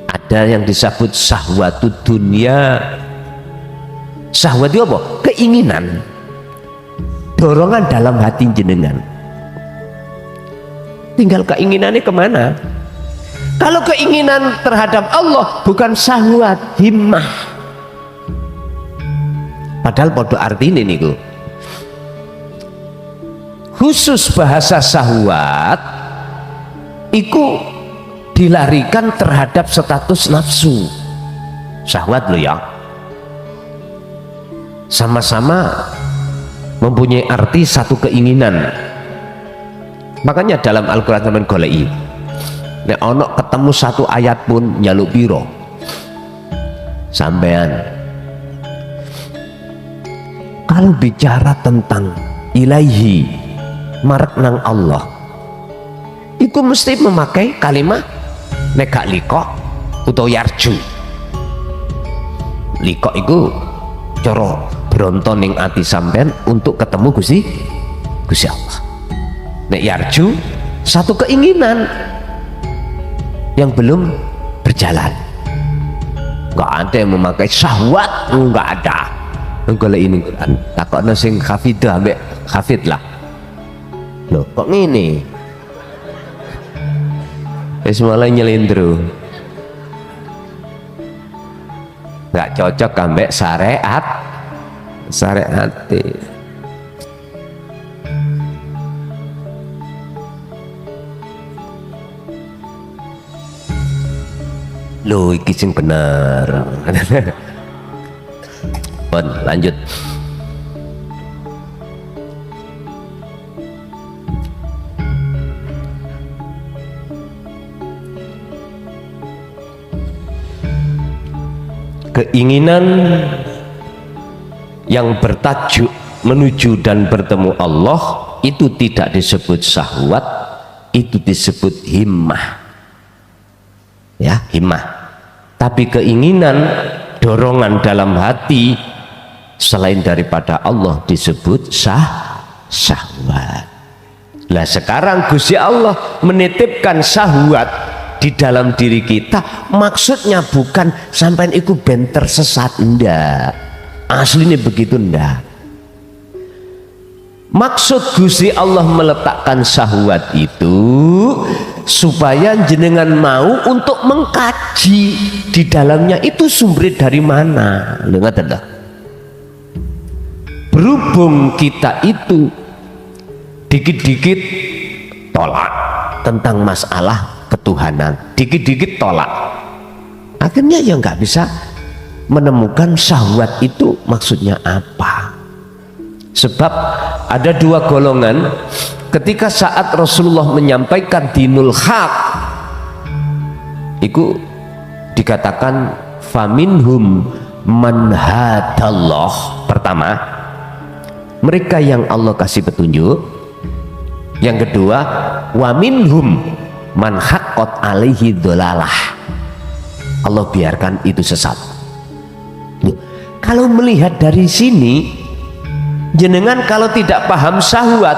ada yang disebut syahwatul dunia. Syahwat itu apa? Keinginan, dorongan dalam hati jenengan. Tinggal keinginannya kemana? Kalau keinginan terhadap Allah bukan syahwat, himmah. Padahal podo artinya niku. Khusus bahasa syahwat itu dilarikan terhadap status nafsu. Syahwat loh ya, sama-sama mempunyai arti satu keinginan. Makanya dalam Al-Quran teman golei nek ono ketemu satu ayat pun nyaluk biro sampean. Kalau bicara tentang ilaihi marek nang Allah, itu mesti memakai kalimat neka liko atau yarju. Liko itu coro bronton ning ati sampean untuk ketemu Gusti Allah. Nek yarju satu keinginan yang belum berjalan. Nggak ada yang memakai syahwat, nggak ada. Kalau ini Quran takokno sing hafidah ambek hafid lah. Loh kok ngene? Wis mulai nyelindro. Nggak cocok ambek syariat. Loh iki sing bener. Pun lanjut. Keinginan yang bertajuk menuju dan bertemu Allah itu tidak disebut syahwat, itu disebut himmah. Ya, himmah. Tapi keinginan, dorongan dalam hati selain daripada Allah disebut syahwat. Lah sekarang Gusti Allah menitipkan syahwat di dalam diri kita, maksudnya bukan sampai iku ben tersesat, ndak. Aslinya begitu ndak. Maksud Gusti Allah meletakkan syahwat itu supaya jenengan mau untuk mengkaji di dalamnya itu sumber dari mana. Dengar. Berhubung kita itu dikit-dikit tolak tentang masalah ketuhanan, dikit-dikit tolak, akhirnya ya nggak bisa menemukan syahwat itu maksudnya apa. Sebab ada dua golongan ketika saat Rasulullah menyampaikan dinul haq itu dikatakan faminhum man hadallah, pertama mereka yang Allah kasih petunjuk. Yang kedua, wa minhum man haqqat alaihi dhalalah, Allah biarkan itu sesat. Kalau melihat dari sini, jenengan kalau tidak paham syahwat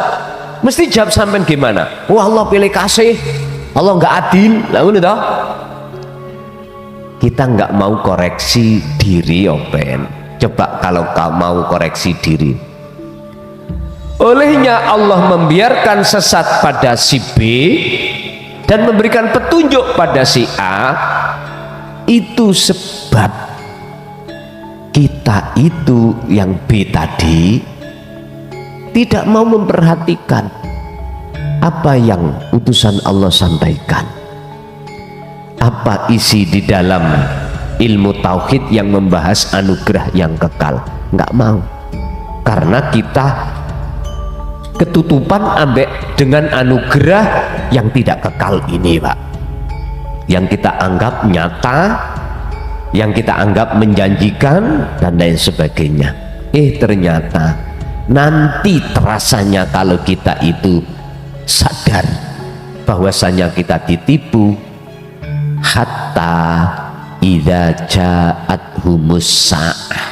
mesti jawab sampean gimana? Wah, Allah pilih kasih, Allah nggak adil. Lah ngono toh? Kita nggak mau koreksi diri, open. Coba kalau kau mau koreksi diri. Olehnya Allah membiarkan sesat pada si B dan memberikan petunjuk pada si A, itu sebab kita itu yang B tadi tidak mau memperhatikan apa yang utusan Allah sampaikan, apa isi di dalam ilmu tauhid yang membahas anugerah yang kekal. Nggak mau, karena kita ketutupan ambek dengan anugerah yang tidak kekal ini, Pak, yang kita anggap nyata, yang kita anggap menjanjikan dan lain sebagainya. Ternyata nanti terasanya kalau kita itu sadar bahwasanya kita ditipu, hatta idza ja'athumus sa'ah,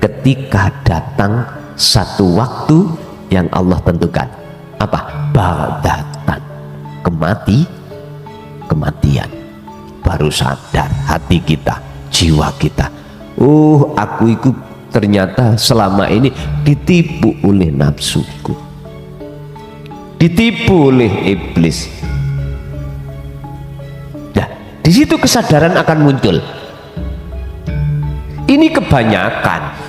ketika datang satu waktu yang Allah tentukan. Apa? Baghdatan, kematian. Baru sadar hati kita, jiwa kita, oh aku itu ternyata selama ini ditipu oleh nafsuku, ditipu oleh iblis. Nah, di situ kesadaran akan muncul. Ini kebanyakan.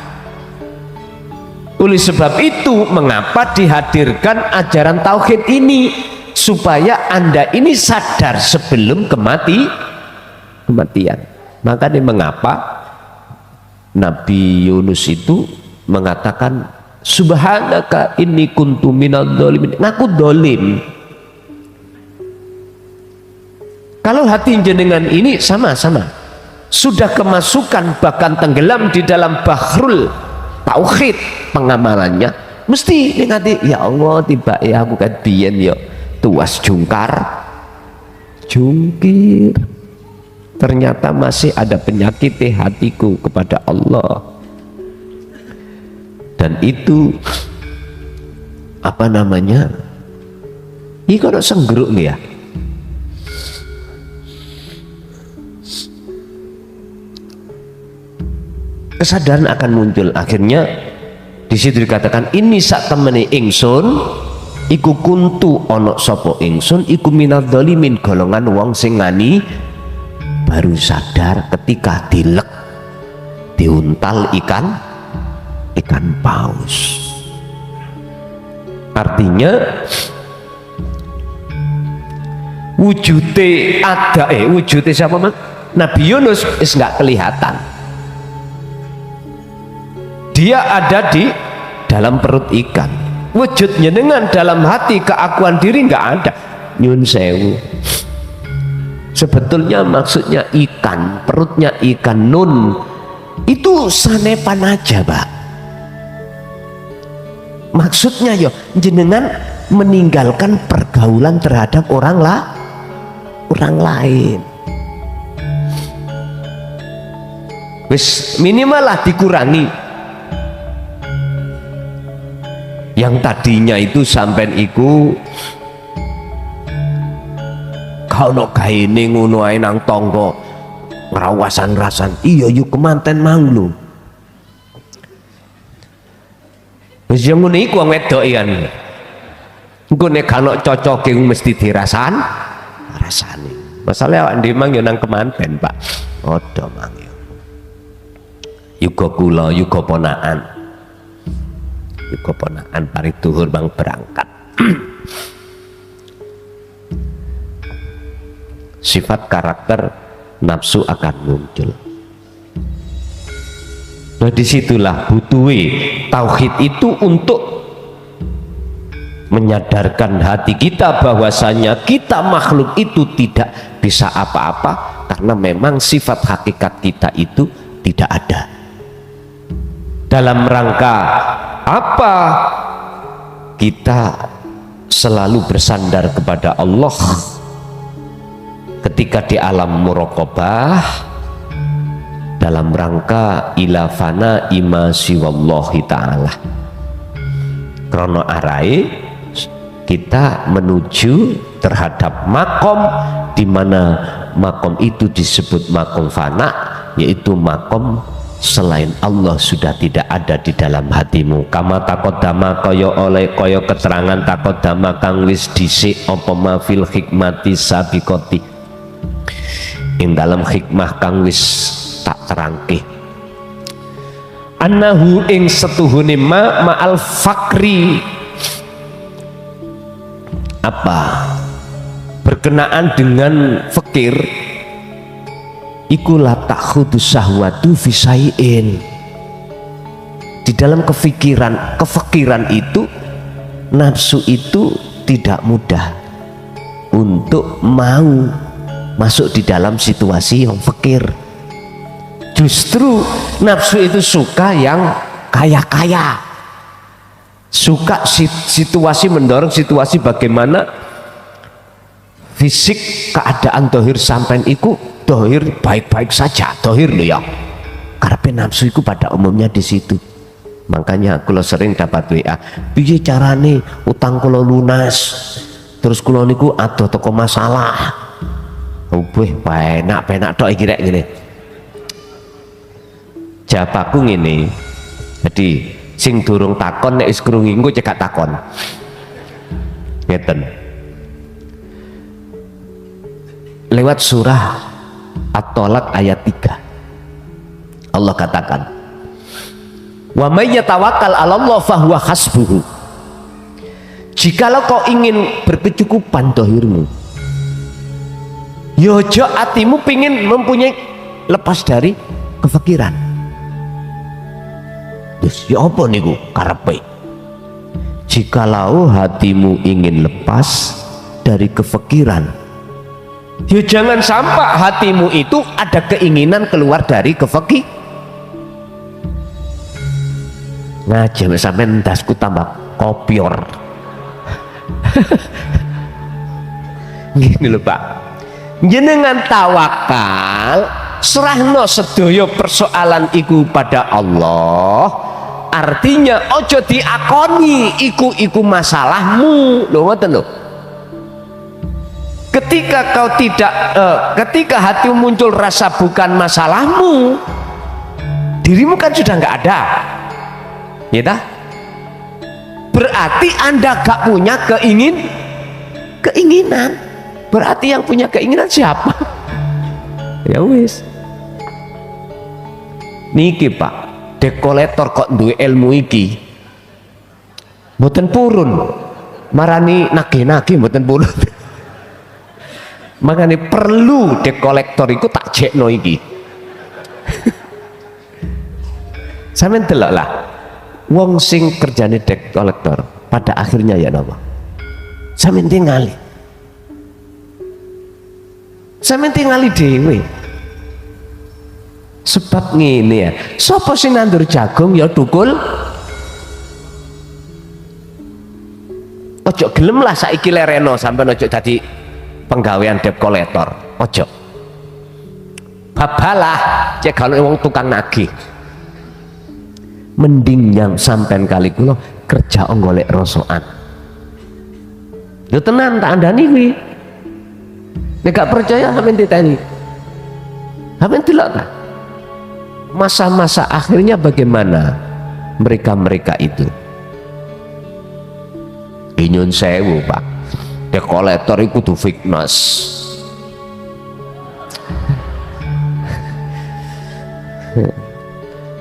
Oleh sebab itu, mengapa dihadirkan ajaran tauhid ini? Supaya Anda ini sadar sebelum kematian. Makanya mengapa Nabi Yunus itu mengatakan, subhanaka inni kuntu minadh dhalimin, ngaku dolim. Kalau hati jenengan ini sama-sama sudah kemasukan, bahkan tenggelam di dalam bahrul tauhid pengamalannya, mesti ngati, ya Allah, tiba ya aku kan biyen ya tuas jungkir, ternyata masih ada penyakit di hatiku kepada Allah. Dan itu apa namanya, ini kok senggeruk nih ya, kesadaran akan muncul. Akhirnya di situ dikatakan, ini sak temene ingsun iku kuntu ono sopo ingsun iku minadh dhalimin, golongan wong sing ngani. Baru sadar ketika dilek, diuntal ikan paus. Artinya wujudnya ada, wujudnya siapa, Mas? Nabi Yunus nggak kelihatan. Dia ada di dalam perut ikan. Wujudnya dengan dalam hati keakuan diri nggak ada. Nyun sewu. Sebetulnya maksudnya ikan, perutnya ikan, nun itu sanepan aja, Pak. Maksudnya yo jenengan meninggalkan pergaulan terhadap orang lain. Wis minimal lah dikurangi. Yang tadinya itu sampean iku kalau kaine ngono ae nang tangga ngerawasan-rasan, iya yuk kemanten mau lho. Wis yo ngene iku wong wedok kan. Engko nek kana cocoke mesti rasane. Masalahe awak dhewe mang yo nang kemanten, Pak. Padha mang yo. Yuga kula, yuga ponakan. Yuga ponakan pari duhur bang berangkat. Sifat karakter nafsu akan muncul. Nah, disitulah butuhi tauhid itu untuk menyadarkan hati kita bahwasanya kita makhluk itu tidak bisa apa-apa, karena memang sifat hakikat kita itu tidak ada. Dalam rangka apa? Kita selalu bersandar kepada Allah ketika di alam muraqabah, dalam rangka ilafana ima siwallahi ta'ala, krono arai kita menuju terhadap makom, di mana makom itu disebut makom fana, yaitu makom selain Allah sudah tidak ada di dalam hatimu. Kama takodama kaya oleh kaya keterangan takodama kang wis dhisik apa mafil hikmati sabiqati, ing dalam hikmah kang wis tak terangke, annahu ing setuhune ma'al fakri, apa berkenaan dengan fakir iku la takhudu sahwatu fisaiin. Di dalam kefikiran itu, nafsu itu tidak mudah untuk mau masuk di dalam situasi yang fakir. Justru nafsu itu suka yang kaya-kaya, suka situasi, mendorong situasi bagaimana fisik keadaan dohir sampean iku dohir baik-baik saja, dohir lo ya, karena nafsu itu pada umumnya di situ. Makanya kalau sering dapat WA, piye carane utang kulo lunas, terus kulo niku ada toko masalah, penak tok iki rek ngene. Jawabanku ngene, jadi sing durung takon nek wis krungu engko cekak takon. Ngeten. Lewat surah At-Tolak ayat 3 Allah katakan, wa may yatawakkal 'alallah fahuwa hasbuhu. Jikalau kau ingin berkecukupan dohirmu, yojo hatimu pingin mempunyai lepas dari kefikiran. Yes, ya apa niku karepe? Jikalau hatimu ingin lepas dari kefikiran, ya jangan sampai hatimu itu ada keinginan keluar dari kefikiran. Ngaji sampean ndasku tambah kopior. Gini lho Pak, jenengan tawakal, serahno sedaya persoalan iku pada Allah. Artinya ojo diakoni iku masalahmu, lho ngoten lho. Ketika kau tidak ketika hatimu muncul rasa bukan masalahmu, dirimu kan sudah nggak ada, ya dah? Berarti Anda gak punya keinginan. Berarti yang punya keinginan siapa? Ya wis. Niki Pak, dekolektor kok duwe ilmu iki mboten purun, marani nagih-nagih mboten purun. Makanya perlu dekolektor itu tak jekno iki. Sampeyan delok lah, wong sing kerjane dekolektor pada akhirnya ya napa? Sampeyan tingali. Sampeyan tingali dhewe. Sebab ngene ya, sapa sing nandur jagung ya tukul. Ojo gelem lah saiki lereno sampeyan ojo dadi penggawean debt collector, ojo. Babalah cek kalau wong tukang nagih. Mending yang sampean kali kula kerja golek rosokan. Yo tenan tak andani kuwi. Nek gak percaya sampean diteni. Sampean delok ta? Masa-masa akhirnya bagaimana mereka itu? Inyun sewu Pak, dekolektor itu kudu fitness.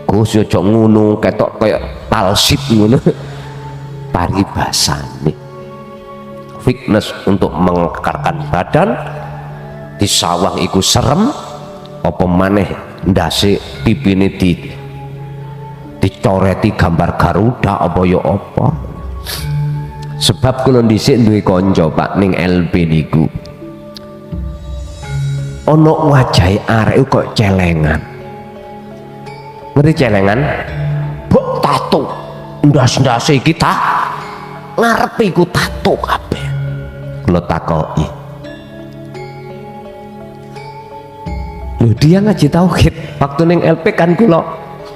Gus yo cok ngono ketok kayak talsip ngono. Paribasane fitness untuk mengekarkan badan, disawang iku serem, apa maneh ndase pipine dicoreti gambar Garuda apa ya apa. Sebab kula dhisik duwe kanca Pak ning LB niku, ana wajahe arek kok celengan. ngerti celengan bok tato ndas-ndase kita ngarepe iku tato kabeh. Kula takoki lho dia ngaji tauhid waktu ning LP kan kula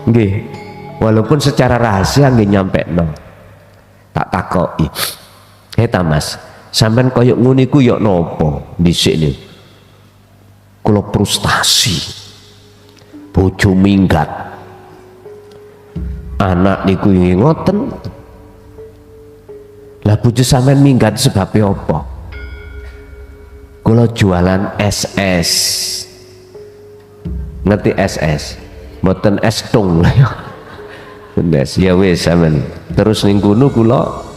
nggih walaupun secara rahasia nggih nyampekno tak takoki ta Mas sampean koyo ngono iku ya napa dhisik niku kula frustasi bojo minggat anak niku ngoten lah bojo sampean minggat sebabnya apa kula jualan SS ngerti SS mboten es tung ya wis sampean terus ning kono kula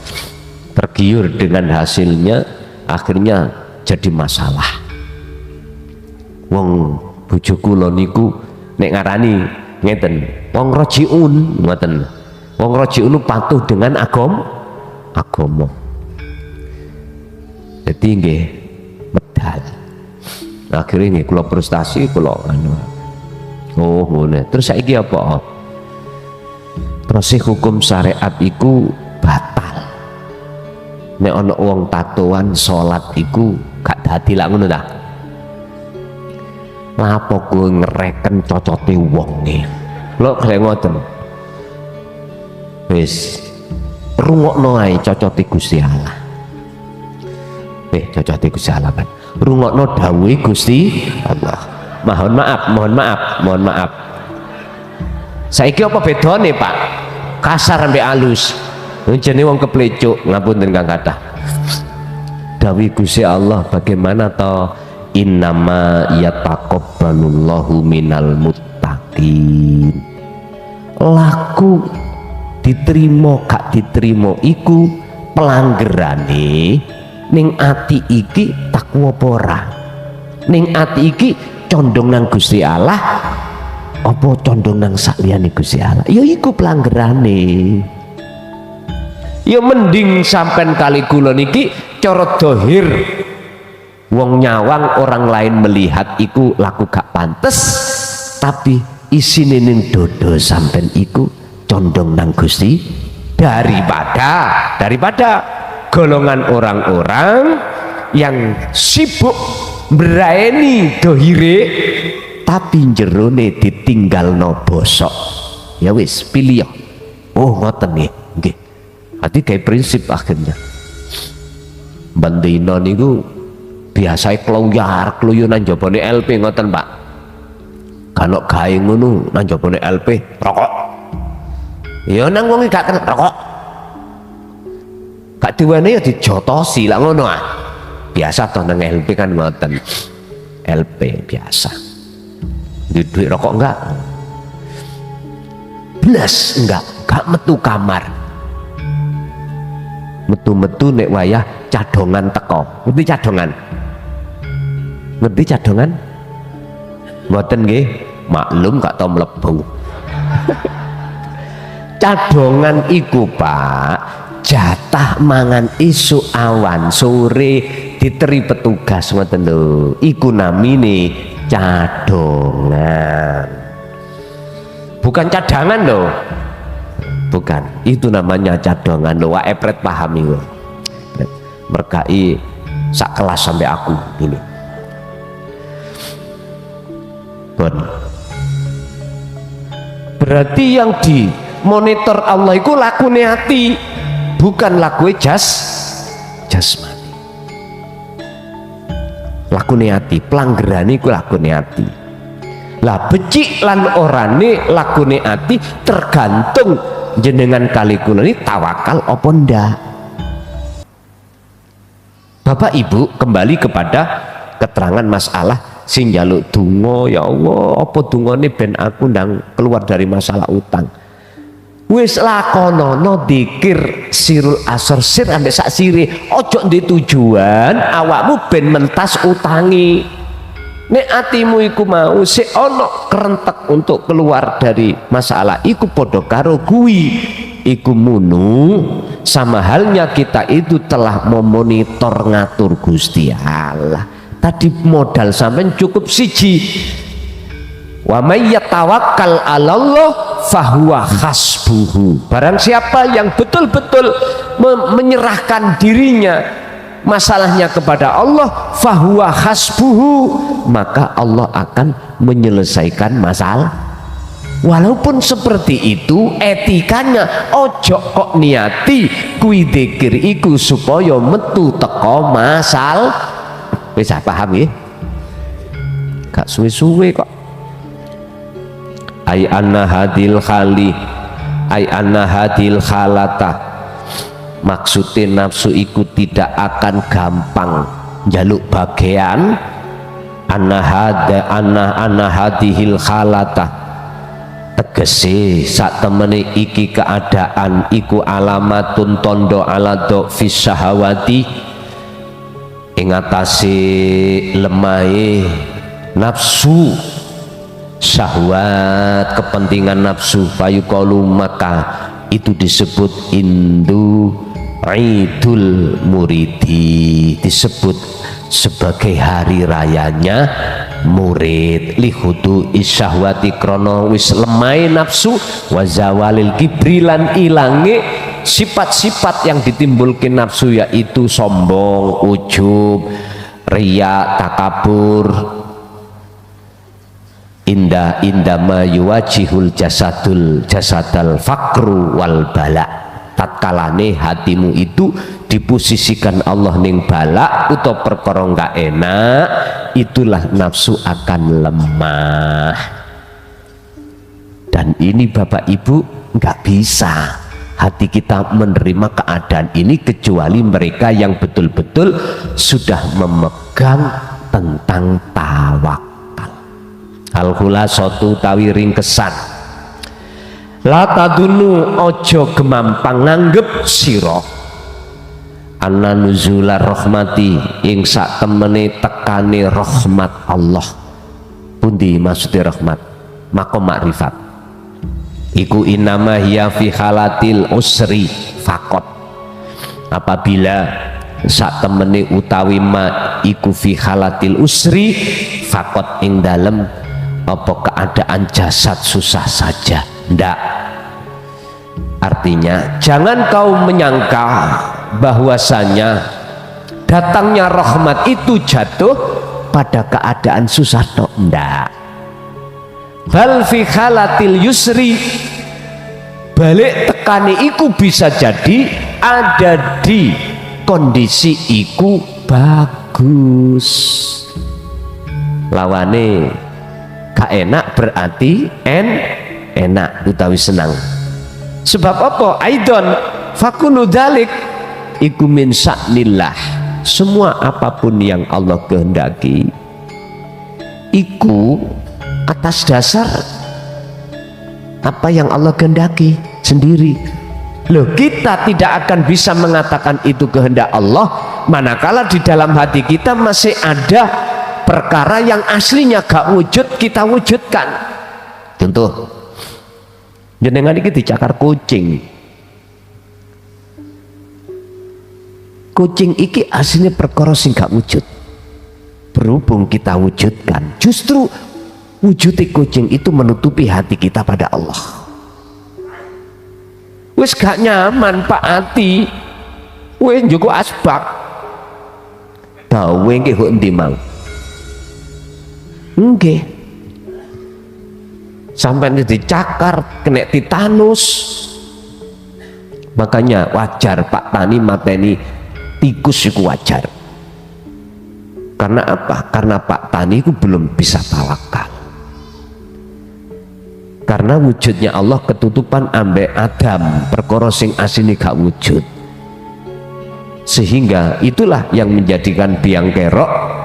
tergiur dengan hasilnya akhirnya jadi masalah wong bojo kula niku nek ngarani ngeten wong rojiun ngoten wong rojiun patuh dengan agama jadi nggih medal akhirnya nggih kula frustasi kula anu oh ngono terus saiki apa terus hukum syariat iku batal nek ana wong tatoan salat iku gak dadi lak ngono ta lapo kowe ngereken cocote wonge lho kaya ngoten wis rungokno ae cocote Gusti Allah cocote Gusti Allah kan rungokno dawuhe Gusti Allah mohon maaf saiki apa bedane Pak kasar ambek alus jenenge wong keplecuk ngapunten kang kathah dawuh Gusti Allah bagaimana to innama yataqabbalullahu minal muttaqin laku diterima gak diterima iku pelanggerane ning ati iki takwa apa ora ning ati iki condong nang Gusti Allah apa condong nang saliyane Gusti Allah ya iku pelanggerane ya mending sampean kali kula niki cara dohir wong nyawang orang lain melihat iku laku gak pantes tapi isine ning dodo sampean iku condong nang Gusti daripada golongan orang-orang yang sibuk berani dohire tapi jerone ditinggalno bosok ya wis pilih oh ngoten nggih hati kayak prinsip akhirnya bandino niku biasa keluyur nang jabane LP ngoten Pak kalau gawe ngono nang jabane LP rokok ya nang wong gak kena rokok gak diwene ya dijotosi lah ngono biasa toh nang LP kan ngoten LP biasa duit rokok enggak blas enggak gak metu kamar metu-metu nek wayah cadongan teko ngerti cadongan mboten nggih maklum gak tau mlebu cadongan iku Pak jatah mangan isuk awan sore diteri petugas ngoten lho iku namine cadongan bukan cadangan loh bukan itu namanya cadongan loh epret pahami loh merkai sak kelas sampai aku ini bon berarti yang di monitor Allah itu lakune hati bukan lakune jasmani lakune hati pelanggerane iku lakune hati lah becik lan orane lakune hati tergantung jenengan kali kula ini tawakal apa ndak. Bapak Ibu kembali kepada keterangan masalah sing njaluk donga ya Allah apa dungane ben aku ndang keluar dari masalah utang wis lakonono dikir sirul asr sir ambek sak sire ojo ndek tujuan awakmu ben mentas utangi nek atimu iku mau sik ono kerentek untuk keluar dari masalah iku padha karo kuwi iku munu sama halnya kita itu telah memonitor ngatur Gusti Allah tadi modal sampean cukup siji wa may yatawakkal 'alallah fahuwa hasbuhu. Barang siapa yang betul-betul menyerahkan dirinya masalahnya kepada Allah, fahuwa hasbuhu, maka Allah akan menyelesaikan masalah. Walaupun seperti itu, etikanya ojo kok niati kuwi dzikir iku supaya metu teko masal. Wis paham ya? Gak suwe-suwe kok. Ai anna hadil khali, ai anna hadil khalata, maksudnya nafsu iku tidak akan gampang jaluk bagian. Anna hadihil khalata, tegese sak temene iki keadaan iku alamatun tondo ala fis syahawati, ing atase lemahe nafsu syahwat, kepentingan nafsu. Fayuqalu, maka itu disebut indu idul muridi, disebut sebagai hari rayanya murid. Lihudu isyahwati, krono wis lemai nafsu, wazawalil kibrilan ilange sifat-sifat yang ditimbulkan nafsu, yaitu sombong, ujub, riya, takabur. Indama yuwajihul jasadal fakru wal bala, tatkalane hatimu itu diposisikan Allah ning balak atau perkara enggak enak, itulah nafsu akan lemah. Dan ini Bapak Ibu, enggak bisa hati kita menerima keadaan ini kecuali mereka yang betul-betul sudah memegang tentang tawakal. Al-khulasatu tawi ringkesan, la tadunu ojo gemampang nganggep sira anna nuzular rahmati, ing sak temene tekane rahmat Allah. Pundi maksudnya rahmat? Makom makrifat iku inama hiya fi halatil usri fakot, apabila sak temene utawi ma iku fi halatil usri fakot, ing dalem apa keadaan jasad susah saja. Ndak, artinya jangan kau menyangka bahwasanya datangnya rahmat itu jatuh pada keadaan susah tok. Ndak, bal fi halatil yusri, balik tekani iku bisa jadi ada di kondisi iku bagus. Lawane gak enak berarti enak utawi senang. Sebab apa? Aidon fakunu dalik iku min sa'nillah, semua apapun yang Allah kehendaki iku atas dasar apa yang Allah kehendaki sendiri. Loh, kita tidak akan bisa mengatakan itu kehendak Allah manakala di dalam hati kita masih ada perkara yang aslinya gak wujud kita wujudkan. Contoh, jenengan iki dicakar kucing. Kucing iki aslinya perkara sing gak wujud, berhubung kita wujudkan, justru wujudnya kucing itu menutupi hati kita pada Allah. Wis gak nyaman Pak hati, wis njogo asbak dawe nggih kok endi mang. Nggih, sampai dicakar kena titanus. Makanya wajar Pak Tani mateni tikus itu wajar. Karena apa? Karena Pak Tani itu belum bisa tawakal. Karena wujudnya Allah ketutupan ambek Adam, perkara sing asine gak wujud. Sehingga itulah yang menjadikan biang kerok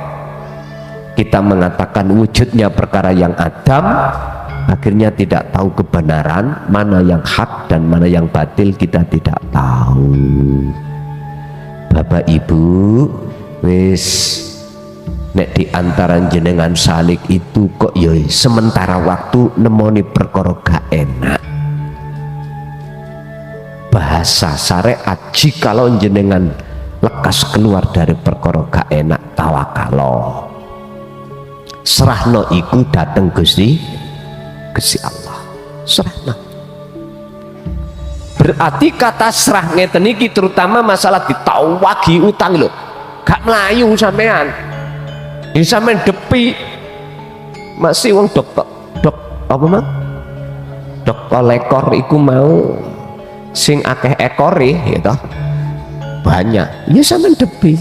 kita mengatakan wujudnya perkara yang Adam, akhirnya tidak tahu kebenaran, mana yang hak dan mana yang batil kita tidak tahu. Bapak Ibu, wis nek di antara jenengan salik itu kok yoi sementara waktu nemoni perkara gak enak. Bahasa syariat, jikalau jenengan lekas keluar dari perkara gak enak, tawakalo, serahno iku dateng Gusti Allah, serahno. berarti kata serah ngeten iki terutama masalah ditawagi utang lho, gak melayu sampean. Ini sampean depi masih wong dok apa mang? Dok lekor iku mau sing akeh ekore gitu. Banyak. Ya sampean depi.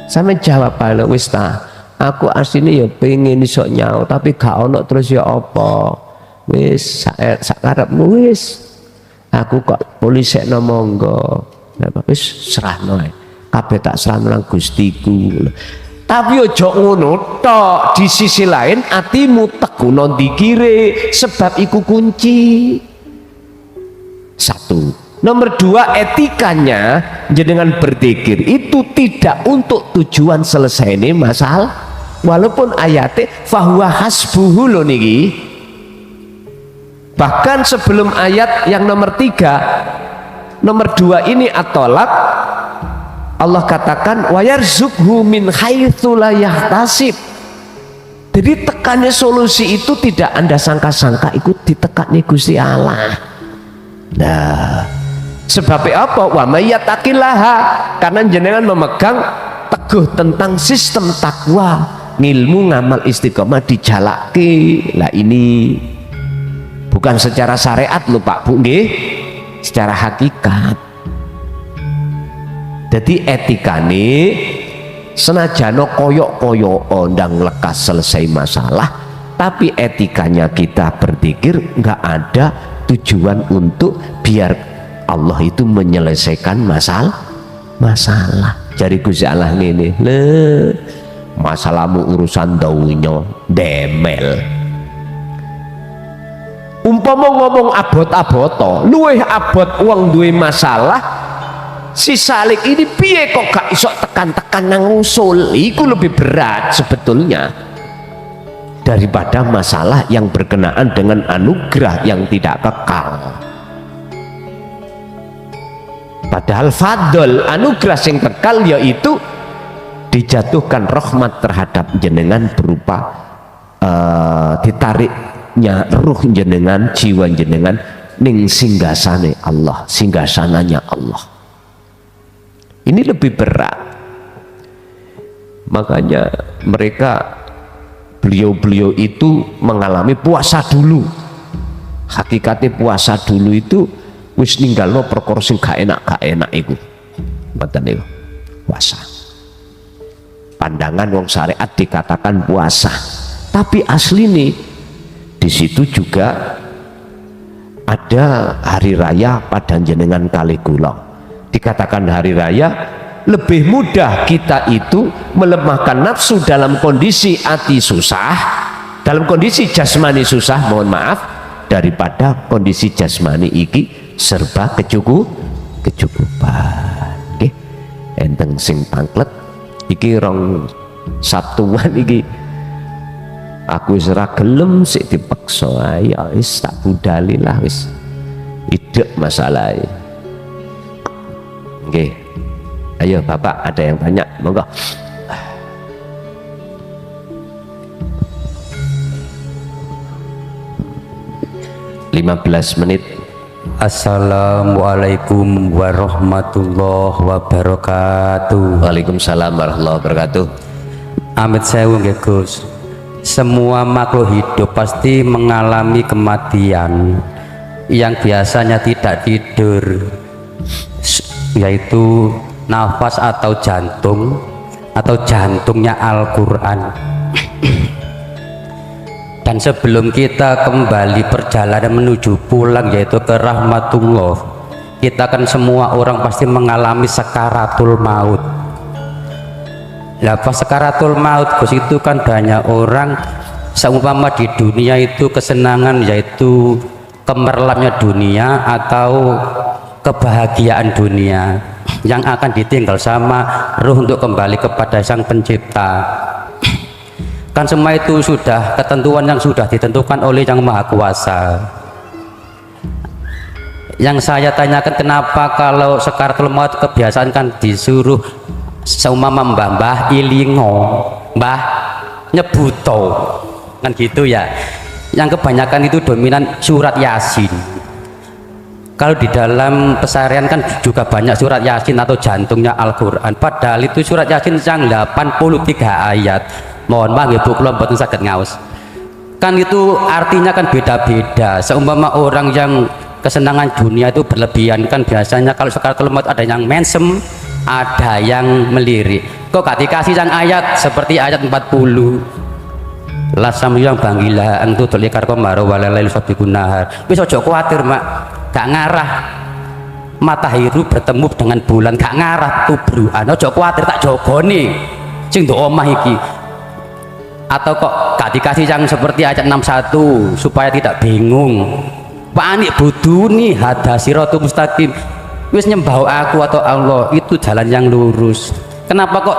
Sampean jawab ae wis ta. Aku asline ya pengen iso nyau tapi gak ono terus ya apa. Wis sak karepmu wis. Aku kok polisekno monggo. Wis serahno ae. Kabeh tak serahno nang Gustiku. Tapi ojo ngono tok, di sisi lain atimu teguno dikire sebab iku kunci. Satu. Nomor dua, etikanya jenengan berzikir itu tidak untuk tujuan selesai ini masalah. Walaupun ayatnya fahuwa hasbuhu loh niki. Bahkan sebelum ayat yang nomor 3, nomor 2 ini at-tolak, Allah katakan wa yarzuqhu min haitsu la yahtasib. Jadi tekannya solusi itu tidak Anda sangka-sangka, ikut ditekani Gusti Allah. Nah, sebabnya apa? Wa may yattaqillaha, karena jenengan memegang teguh tentang sistem takwa, ngilmu ngamal istiqomah dijalaki. Lah ini bukan secara syariat lho Pak Bu nggih, secara hakikat. Jadi etikane senajano koyok-koyok ondang lekas selesai masalah, tapi etikanya kita berzikir nggak ada tujuan untuk biar Allah itu menyelesaikan masalah. Jadi Gusti Allah ngene, le masalahmu urusan daunya demel. Umpama ngomong abot-aboto, luweh abot uang duwe masalah. Si salik ini piye kok gak iso tekan-tekan nang usul, itu lebih berat sebetulnya daripada masalah yang berkenaan dengan anugerah yang tidak kekal. Padahal fadl anugerah yang kekal yaitu dijatuhkan rahmat terhadap jenengan berupa ditariknya ruh jenengan, jiwa jenengan ning singgasane Allah, singgasananya Allah. Ini lebih berat. Makanya mereka beliau-beliau itu mengalami puasa dulu. Hakikatnya puasa dulu itu wis ninggalno perkara sing gak enak iku. Mboten niku. Puasa. Pandangan wong syariat dikatakan puasa. Tapi asli nih di situ juga ada hari raya pada jenengan Kaligula. Dikatakan hari raya, lebih mudah kita itu melemahkan nafsu dalam kondisi hati susah, dalam kondisi jasmani susah, mohon maaf, daripada kondisi jasmani iki serba kecukupan. Oke, enteng sing pangklet iki rong Sabtuan iki aku wis ora gelem sik dipaksa, ayo wis tak budali lah wis idek masalahnya. Oke, ayo Bapak ada yang tanya, monggo. (15 menit). Assalamualaikum warahmatullahi wabarakatuh. Waalaikumsalam warahmatullahi wabarakatuh. Amit sewu nggih Gus. Semua makhluk hidup pasti mengalami kematian yang biasanya tidak tidur, yaitu nafas atau jantungnya Al-Quran. Dan sebelum kita kembali perjalanan menuju pulang yaitu ke rahmatullah, kita kan semua orang pasti mengalami sakaratul maut. Lah pas sakaratul maut Gus, itu kan banyak orang seumpama di dunia itu kesenangan yaitu kemerlapnya dunia atau kebahagiaan dunia yang akan ditinggal sama ruh untuk kembali kepada Sang Pencipta. Kan semua itu sudah ketentuan yang sudah ditentukan oleh Yang Maha Kuasa. Yang saya tanyakan, kenapa kalau sakaratul maut kebiasaan kan disuruh seumpama mbah ilingo, mbah nyebuto, kan gitu ya. Yang kebanyakan itu dominan surat Yasin. Kalau di dalam pesarian kan juga banyak surat Yasin atau jantungnya Al-Quran, padahal itu surat Yasin yang 83 ayat. Mohon maaf ya Bu, kula mboten saged ngaos. Kan itu artinya kan beda-beda. Seumpama orang yang kesenangan dunia itu berlebihan, kan biasanya kalau sekaratul maut ada yang mensem, ada yang melirik. Kok gak dikasih yang ayat seperti ayat 40, lasam yang banggilah antu tulikar komaro walalai sabiqun nahar. Wis aja kuwatir mak, gak ngarah matahari bertemu dengan bulan, gak ngarah tubruan, aja kuwatir tak jogone sing ndok omah iki. Atau kok gak dikasih yang seperti ayat 61 supaya tidak bingung. Panik buduni hada siratu mustaqim, wis nyembah aku atau Allah itu jalan yang lurus. Kenapa kok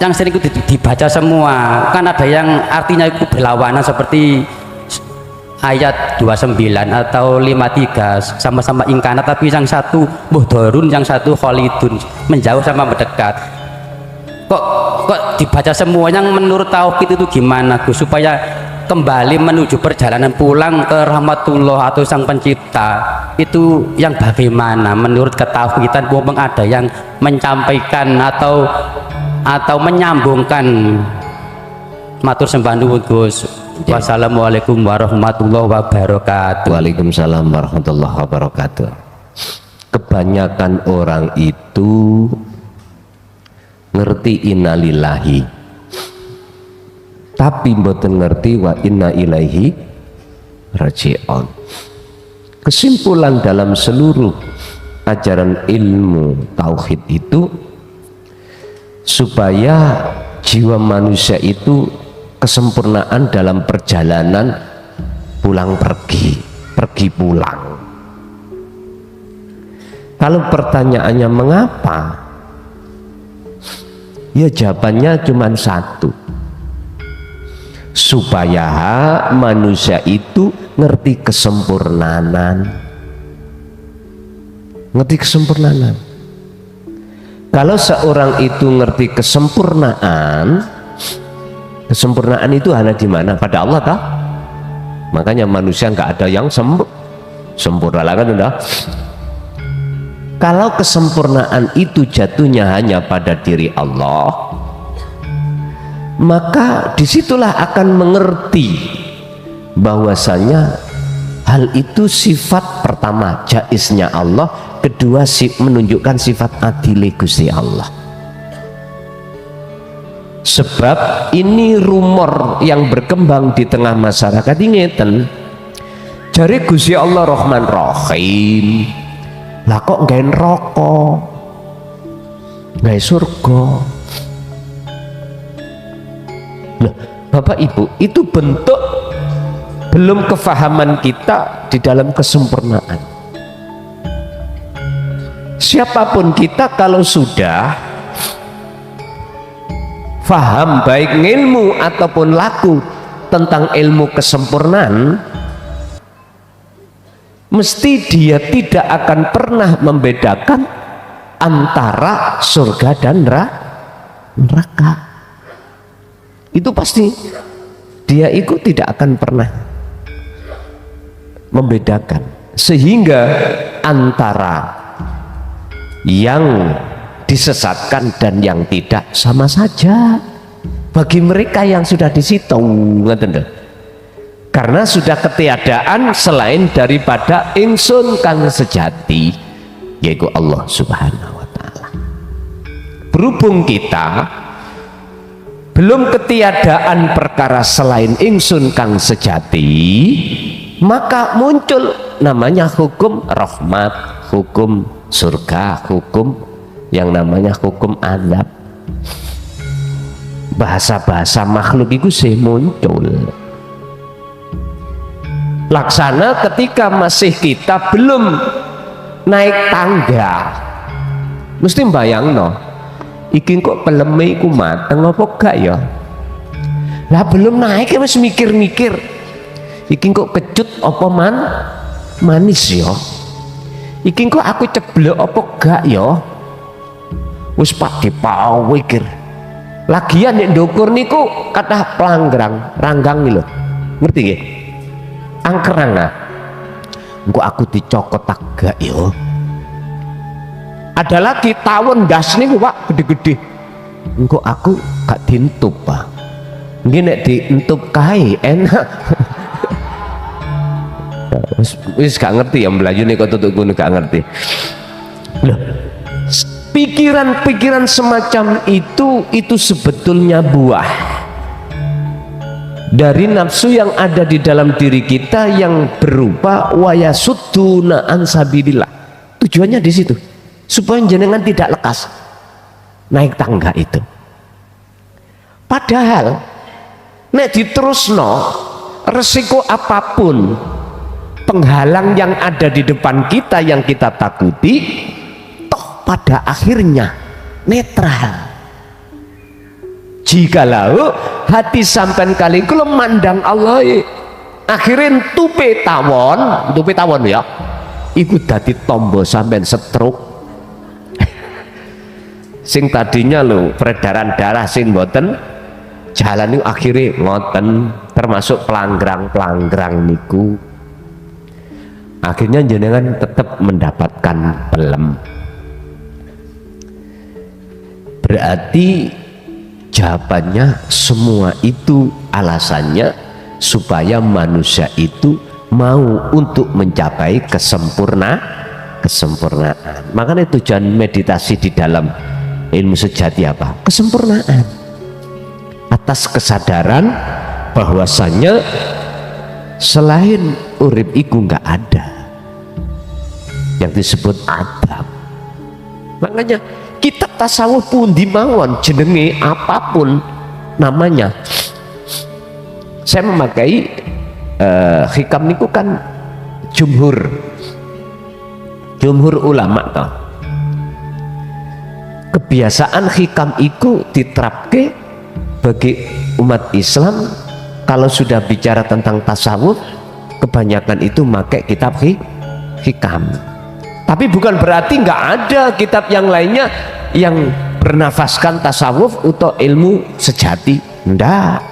yang sering itu dibaca semua? Kan ada yang artinya itu berlawanan seperti ayat 29 atau 53 sama-sama ingkana, tapi yang satu muhdharun, yang satu khalidun, menjauh sama mendekat. Kok dibaca semua? Yang menurut tauhid itu gimana Gus, supaya kembali menuju perjalanan pulang ke rahmatullah atau sang pencipta itu yang bagaimana menurut ketauhidan? Memang ada yang menyampaikan atau menyambungkan. Matur sembah nuwun Gus. Wassalamualaikum warahmatullahi wabarakatuh. Waalaikumsalam warahmatullahi wabarakatuh. Kebanyakan orang itu ngerti innalillahi, tapi mboten ngerti wa inna ilaihi raji'un. Kesimpulan dalam seluruh ajaran ilmu tauhid itu, supaya jiwa manusia itu kesempurnaan dalam perjalanan pulang pergi pulang. Kalau pertanyaannya mengapa, ya jawabannya cuma satu, supaya manusia itu ngerti kesempurnaan. Kalau seorang itu ngerti kesempurnaan itu hanya di mana? Pada Allah kah? Makanya manusia nggak ada yang sempurna lah kan udah. Kalau kesempurnaan itu jatuhnya hanya pada diri Allah, maka disitulah akan mengerti bahwasanya hal itu sifat pertama jaiznya Allah, kedua menunjukkan sifat adil Gusti Allah. Sebab ini rumor yang berkembang di tengah masyarakat ini ngeten, jare Gusti Allah Rahman Rahim, lah kok nggak neraka, nggak surga? Loh, Bapak Ibu, itu bentuk belum kefahaman kita di dalam kesempurnaan. Siapapun kita kalau sudah faham baik ilmu ataupun laku tentang ilmu kesempurnaan, mesti dia tidak akan pernah membedakan antara surga dan neraka. Itu pasti dia itu tidak akan pernah membedakan, sehingga antara yang disesatkan dan yang tidak sama saja bagi mereka yang sudah di situ, karena sudah ketiadaan selain daripada ingsun kang sejati, yaitu Allah Subhanahu wa Ta'ala. Berhubung kita belum ketiadaan perkara selain ingsun kang sejati, maka muncul namanya hukum rahmat, hukum surga, hukum yang namanya hukum azab. Bahasa-bahasa makhluk itu sih muncul. Laksana ketika masih kita belum naik tangga, mesti bayangno, iki kok peleme iku mateng apa gak ya? Lah belum naik ya wis mikir-mikir, iki kok kecut apa manis ya? Iki kok aku ceblok apa gak ya? Wis pake pawikir. Lagian nek ndukur niku kathah pelanggrang, ranggang nih lho. Ngerti nggih? Angkerang. engko aku dicokot tak gak yo. Ada lagi tawon gas niku Pak gede-gede, engko aku gak dientup Pak, nggih nek dientup kae enak. Wis gak ngerti ya Melayu nih kok tutuk ngono gak ngerti. Loh, pikiran-pikiran semacam itu sebetulnya buah dari nafsu yang ada di dalam diri kita yang berupa wayasudduna an sabilillah. Tujuannya di situ supaya jenengan tidak lekas naik tangga itu. Padahal nek diterusno resiko apapun penghalang yang ada di depan kita yang kita takuti toh pada akhirnya netral. Jikalau hati sampean kali kula mandang Allah akhirnya tupe tawon ya iku dadi tombo sampean stroke. Sing tadinya lho peredaran darah sing mboten jalan itu akhirnya ngoten, termasuk pelanggrang niku akhirnya jenengan tetap mendapatkan pelem. Berarti jawabannya semua itu alasannya supaya manusia itu mau untuk mencapai kesempurnaan. Makanya tujuan meditasi di dalam ilmu sejati apa? Kesempurnaan, atas kesadaran bahwasannya selain urip iku nggak ada yang disebut adab. Makanya kitab tasawuf pundi mawon jenenge apapun namanya, saya memakai hikam niku kan jumhur ulama toh. Kebiasaan hikam iku diterapke bagi umat Islam. Kalau sudah bicara tentang tasawuf kebanyakan itu pakai kitab hikam. Tapi bukan berarti nggak ada kitab yang lainnya yang bernafaskan tasawuf atau ilmu sejati, enggak.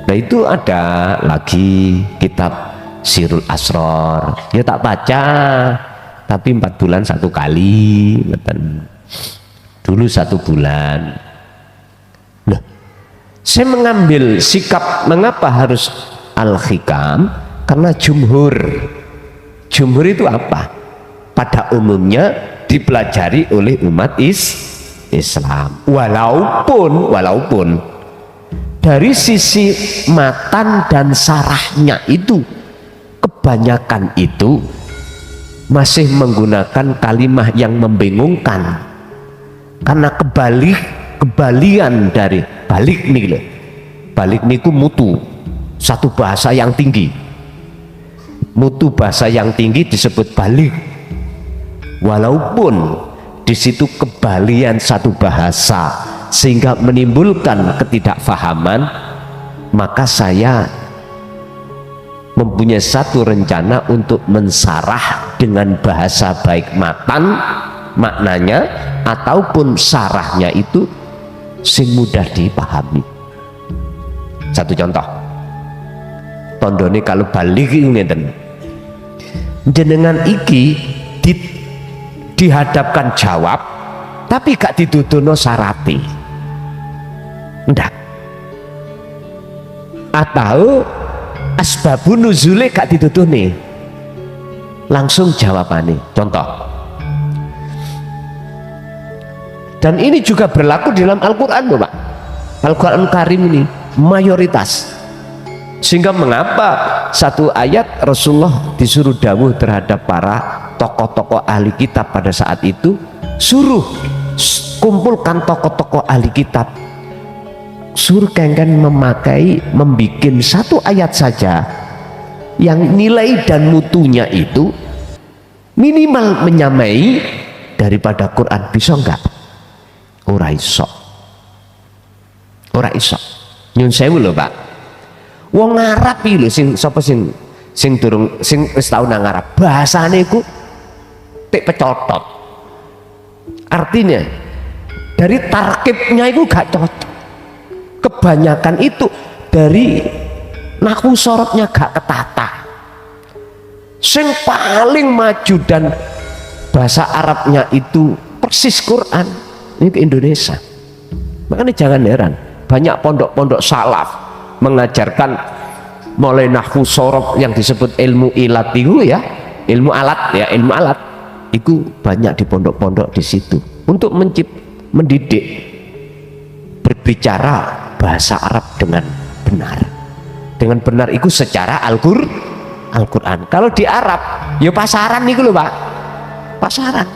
Nah itu ada lagi kitab Sirul Asror, ya tak baca tapi 4 bulan 1 kali, dulu 1 bulan. Nah, saya mengambil sikap mengapa harus al-hikam karena jumhur itu apa? Pada umumnya dipelajari oleh umat Islam, walaupun dari sisi matan dan sarahnya itu kebanyakan itu masih menggunakan kalimah yang membingungkan karena kebalian dari balik nih loh. Balik niku mutu, satu bahasa yang tinggi. Mutu bahasa yang tinggi disebut balik. Walaupun di situ kebalian satu bahasa sehingga menimbulkan ketidakfahaman, maka saya mempunyai satu rencana untuk mensarah dengan bahasa baik matan maknanya ataupun sarahnya itu sing mudah dipahami. Satu contoh, tondone kalau balik ngeten, jenengan iki dihadapkan jawab tapi gak didudono sarati, ndak, atau asbabun nuzule gak ditutuh langsung jawabannya. Contoh, dan ini juga berlaku dalam Al-Quran Bapak. Al-Quran Karim ini mayoritas, sehingga mengapa satu ayat Rasulullah disuruh dawuh terhadap para tokoh-tokoh ahli kitab pada saat itu, suruh kumpulkan tokoh-tokoh ahli kitab, suruh kalian membikin satu ayat saja yang nilai dan mutunya itu minimal menyamai daripada Quran. Bisa enggak? Ora iso. Nyun sewu lho Pak, wong Arab iki lho sing sapa sing durung sing wis tau nang Arab, bahasane iku tik pecotot. Artinya dari tarkibnya itu gak cocok. Kebanyakan itu dari nahwu sorobnya gak ketata. Sing paling maju dan bahasa Arabnya itu persis Quran ini ke Indonesia. Makanya jangan heran banyak pondok-pondok salaf mengajarkan mulai nahwu sorob yang disebut ilmu ilat itu ya, ilmu alat ya, ilmu alat itu banyak di pondok-pondok di situ untuk mendidik berbicara bahasa Arab dengan benar. Dengan benar itu secara Al-Quran. Kalau di Arab ya pasaran nih loh Pak, pasaran.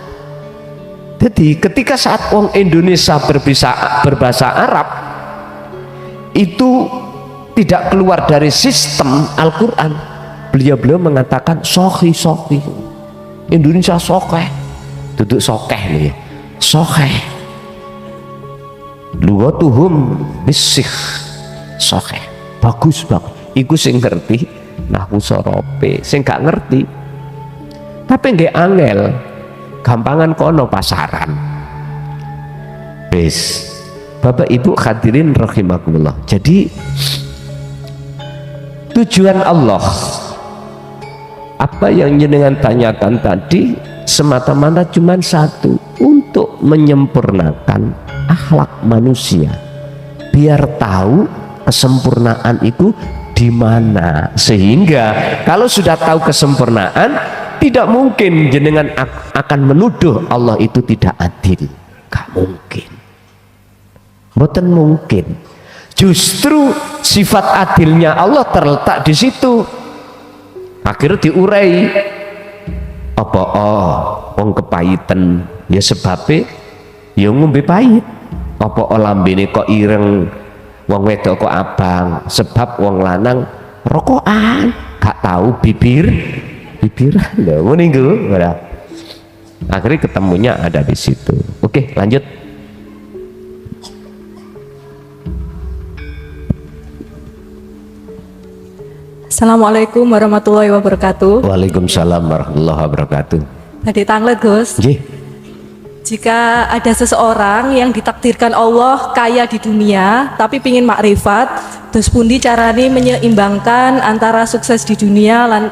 Jadi ketika saat orang Indonesia berbahasa Arab itu tidak keluar dari sistem Al-Quran, beliau mengatakan sohi Indonesia sokeh, duduk sokeh nih, sokeh lugatuhum bisik sokeh, bagus iku sing ngerti nahwu sorobe, sing gak ngerti tapi nggak angel gampangan kono pasaran. Bis Bapak Ibu hadirin rahimakumullah, jadi tujuan Allah apa yang jenengan tanyakan tadi semata-mata cuma satu, untuk menyempurnakan akhlak manusia biar tahu kesempurnaan itu di mana, sehingga kalau sudah tahu kesempurnaan tidak mungkin jenengan akan menuduh Allah itu tidak adil. Gak mungkin, mboten mungkin. Justru sifat adilnya Allah terletak di situ. Akhirnya diurai apa wong kepahitan ya sebabnya ya ngombe pahit, apa lambene kok ireng, wong wedok kok abang sebab wong lanang rokokan, gak tahu bibiran lho ngono iku. Akhirnya ketemunya ada di situ. Oke, lanjut. Assalamualaikum warahmatullahi wabarakatuh. Waalaikumsalam warahmatullahi wabarakatuh. Tadi tanglet Gus. Nggih. Jika ada seseorang yang ditakdirkan Allah kaya di dunia tapi pingin makrifat, terus pundi carane menyeimbangkan antara sukses di dunia lan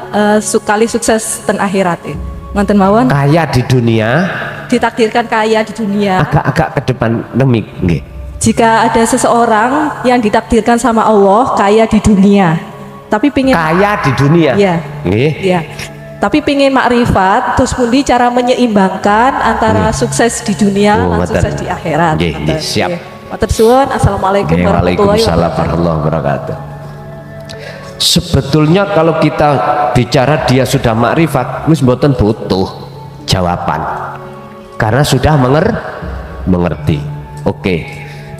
kali sukses ten akhirat. Ngoten mawon. Kaya di dunia, ditakdirkan kaya di dunia. Agak ke depan nemik nggih. Jika ada seseorang yang ditakdirkan sama Allah kaya di dunia, tapi pingin kaya di dunia. Iya. Nggih. Iya. Tapi pingin makrifat, terus pundi cara menyeimbangkan antara sukses di dunia dan sukses di akhirat. Nggih, siap. Matur suwun. Assalamualaikum warahmatullahi wabarakatuh. Sebetulnya kalau kita bicara dia sudah makrifat, wis mboten butuh jawaban. Karena sudah mengerti. Oke.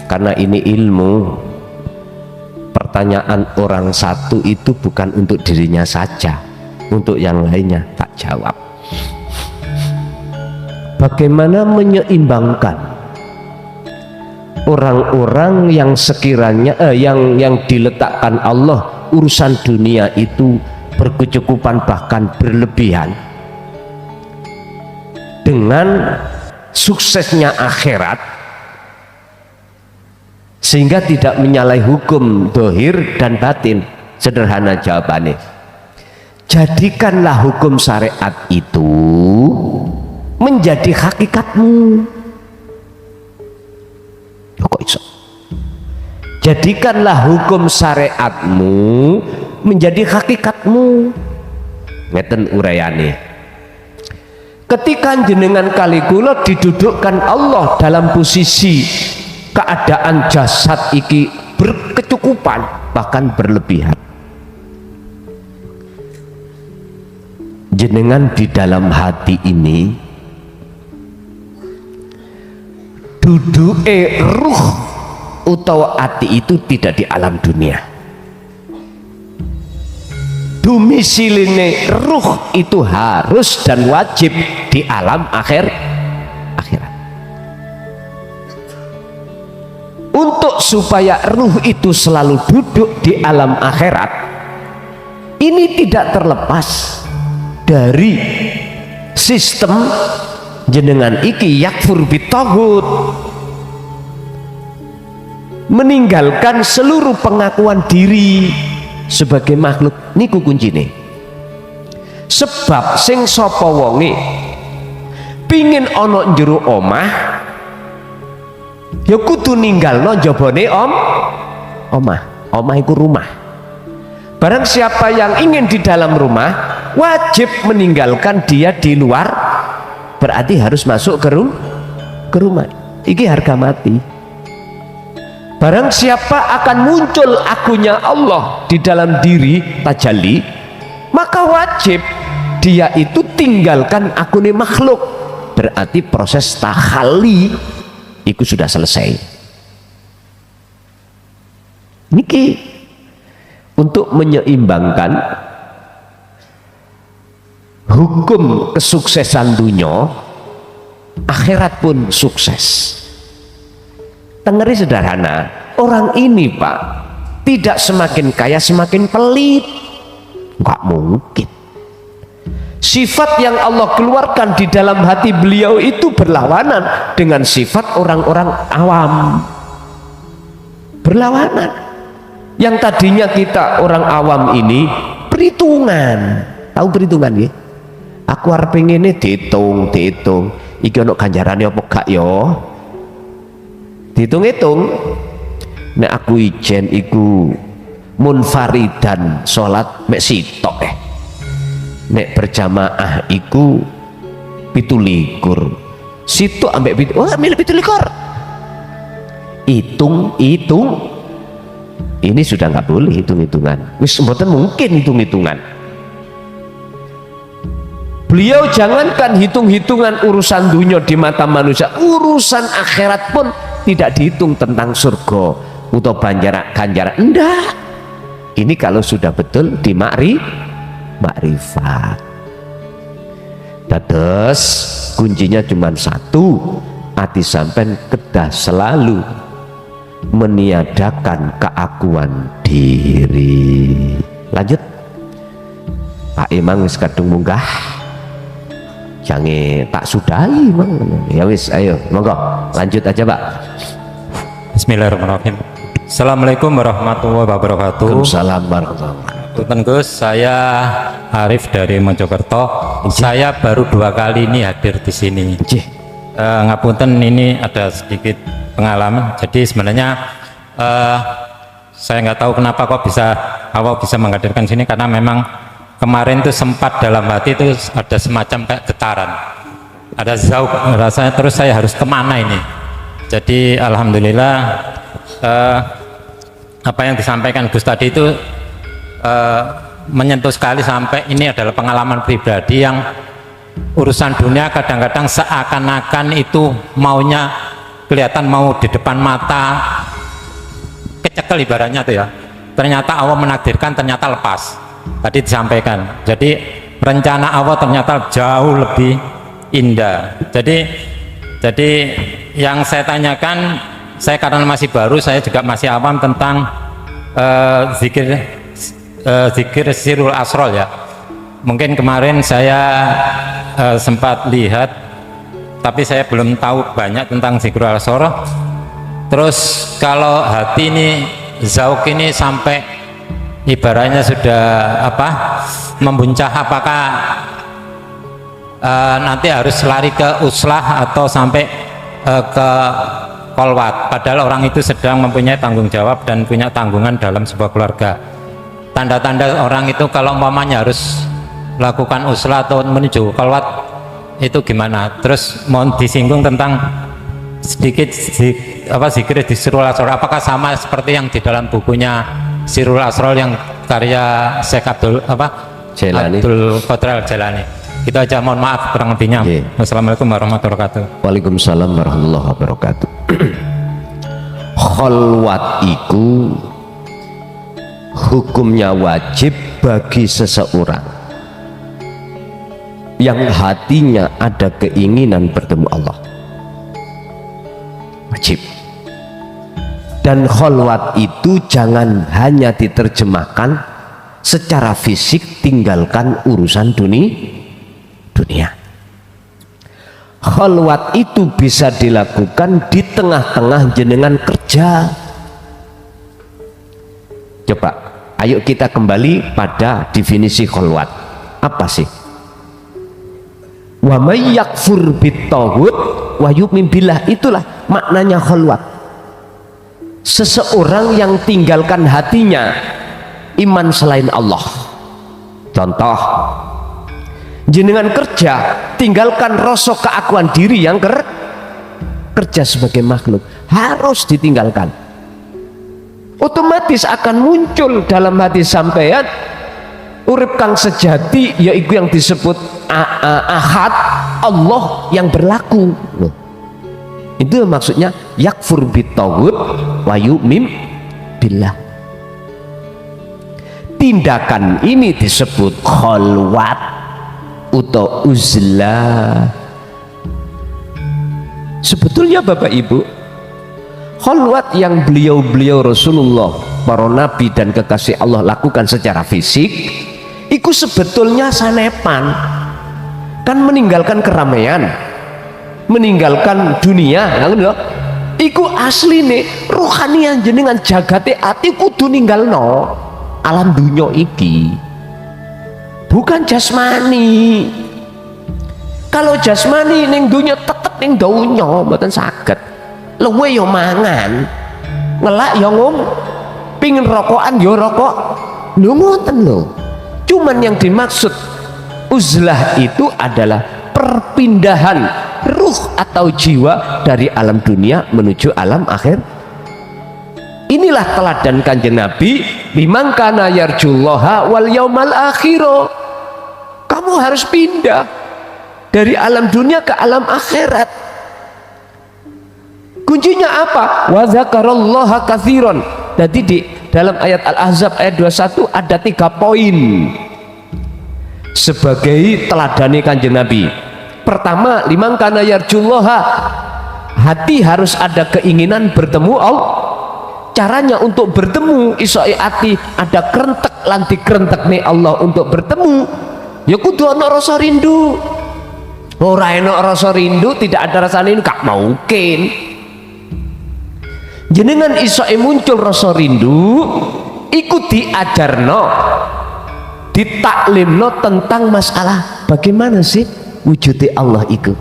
Karena ini ilmu, pertanyaan orang satu itu bukan untuk dirinya saja, untuk yang lainnya tak jawab. Bagaimana menyeimbangkan orang-orang yang sekiranya yang diletakkan Allah urusan dunia itu berkecukupan bahkan berlebihan dengan suksesnya akhirat, sehingga tidak menyalahi hukum dohir dan batin. Sederhana jawabannya, jadikanlah hukum syariat itu menjadi hakikatmu. Kok iso? Jadikanlah hukum syariatmu menjadi hakikatmu. Ngeten urayane. Ketika jenengan kali kula didudukkan Allah dalam posisi keadaan jasad iki berkecukupan bahkan berlebihan, jenengan di dalam hati ini duduke ruh utawa hati itu tidak di alam dunia. Domisiline ruh itu harus dan wajib di alam akhirat. Untuk supaya ruh itu selalu duduk di alam akhirat, ini tidak terlepas dari sistem jenengan iki yakfur bitaghut, meninggalkan seluruh pengakuan diri sebagai makhluk niku kuncine. Sebab sing sapa wonge pingin ana njero omah ya kudu ninggalno jabane omah. Omah iku rumah. Barang siapa yang ingin di dalam rumah wajib meninggalkan dia di luar, berarti harus masuk ke rumah. Iki harga mati. Barang siapa akan muncul akunya Allah di dalam diri tajalli, maka wajib dia itu tinggalkan akune makhluk, berarti proses tahalli itu sudah selesai. Niki untuk menyeimbangkan hukum kesuksesan dunia, akhirat pun sukses. Tengeri sederhana, orang ini Pak tidak semakin kaya semakin pelit, nggak mungkin. Sifat yang Allah keluarkan di dalam hati beliau itu berlawanan dengan sifat orang-orang awam, berlawanan. Yang tadinya kita orang awam ini perhitungan, tahu perhitungan ya? Aku arep ngene dihitung iki ono ganjarane apa gak yo? Dihitung-hitung. Nek aku ijen iku munfaridan salat mek sitok nek berjamaah iku 17 sitok ambek milih 17. Hitung ini sudah nggak boleh hitung-hitungan, wis mboten mungkin hitung-hitungan. Beliau jangankan hitung-hitungan urusan dunia di mata manusia, urusan akhirat pun tidak dihitung tentang surga atau ganjaran. Enggak. Ini kalau sudah betul di makrifat. Dados kuncinya cuma satu, hati sampean kedah selalu meniadakan keakuan diri. Lanjut Pak Imam wis kadung munggah, jangan tak sudahi Mang. Ya wis, ayo monggo lanjut aja Pak. Bismillahirrahmanirrahim. Assalamualaikum warahmatullahi wabarakatuh. Waalaikumsalam warahmatullahi wabarakatuh. Punten Gus, saya Arif dari Mojokerto. Saya baru 2 kali ini hadir di sini. Ngapunten, ini ada sedikit pengalaman. Jadi sebenarnya saya nggak tahu kenapa kok awal bisa menghadirkan sini, karena memang kemarin tuh sempat dalam hati itu ada semacam kayak getaran, ada zauk rasanya, terus saya harus kemana ini. Jadi alhamdulillah apa yang disampaikan Gus tadi itu menyentuh sekali, sampai ini adalah pengalaman pribadi yang urusan dunia kadang-kadang seakan-akan itu maunya kelihatan mau di depan mata, kecekel ibaratnya tuh ya, ternyata Allah menakdirkan ternyata lepas. Tadi disampaikan, jadi rencana Allah ternyata jauh lebih indah. Jadi yang saya tanyakan, saya karena masih baru, saya juga masih awam tentang zikir sirul asrol ya. Mungkin kemarin saya sempat lihat, tapi saya belum tahu banyak tentang zikrul asrol. Terus kalau hati ini, zauk ini sampai ibaratnya sudah membuncah, apakah nanti harus lari ke uslah atau sampai ke kolwat, padahal orang itu sedang mempunyai tanggung jawab dan punya tanggungan dalam sebuah keluarga. Tanda-tanda orang itu kalau umpamanya harus lakukan uslah atau menuju kolwat itu gimana? Terus mohon disinggung tentang sedikit zikir di Sirul Asrol, apakah sama seperti yang di dalam bukunya Sirul Asrol yang karya Syekh Abdul Qadir Jalani. Itu aja, mohon maaf kurang lebihnya. Wassalamualaikum warahmatullahi wabarakatuh. Waalaikumsalam warahmatullahi wabarakatuh. Kholwat iku hukumnya wajib bagi seseorang yang hatinya ada keinginan bertemu Allah, wajib. Dan kholwat itu jangan hanya diterjemahkan secara fisik, tinggalkan urusan dunia. Kholwat itu bisa dilakukan di tengah-tengah jenengan kerja. Coba Ayo kita kembali pada definisi kholwat. Apa sih? Wa may yakfur bit-taghut wa yu'min billah, itulah maknanya kholwat. Seseorang yang tinggalkan hatinya iman selain Allah. Contoh, jenengan kerja, tinggalkan rasa keakuan diri yang kerja sebagai makhluk, harus ditinggalkan. Otomatis akan muncul dalam hati sampean urip kang sejati, yaitu yang disebut ahad, Allah yang berlaku. Itu maksudnya yakfur bit-taghut wa yu'min billah. Tindakan ini disebut kholwat atau uzlah. Sebetulnya Bapak Ibu, kholwat yang beliau-beliau Rasulullah, para nabi dan kekasih Allah lakukan secara fisik, itu sebetulnya sanepan, kan meninggalkan keramaian, meninggalkan dunia, iku asli nih rohanian jenengan jagate ati kudu ninggalno alam dunya iki, bukan jasmani. Kalau jasmani ning dunya tetep ning dunya mboten saged. Luwe yo mangan, ngelak yo pingin rokokan yo rokok, lho ngoten lho. Cuman yang dimaksud uzlah itu adalah perpindahan ruh atau jiwa dari alam dunia menuju alam akhir. Inilah teladan Kanjeng Nabi, liman kana yarjullaha wal yaumal akhir. Kamu harus pindah dari alam dunia ke alam akhirat. Kuncinya apa? Wa dzakarallaha katsiran. Jadi di dalam ayat Al-Ahzab ayat 21 ada 3 poin sebagai teladani Kanjeng Nabi. Pertama, liman kana yarjullaha, hati harus ada keinginan bertemu Allah. Caranya untuk bertemu iso hati ada kerentek lanti kerentek nih Allah untuk bertemu, ya kudu ana rasa rindu. Ora ana rasa rindu, tidak ada rasa rindu, gak mungkin. Jenengan iso muncul rasa rindu, iku diajarno, ditaklimno tentang masalah bagaimana sih wujudnya Allah iku,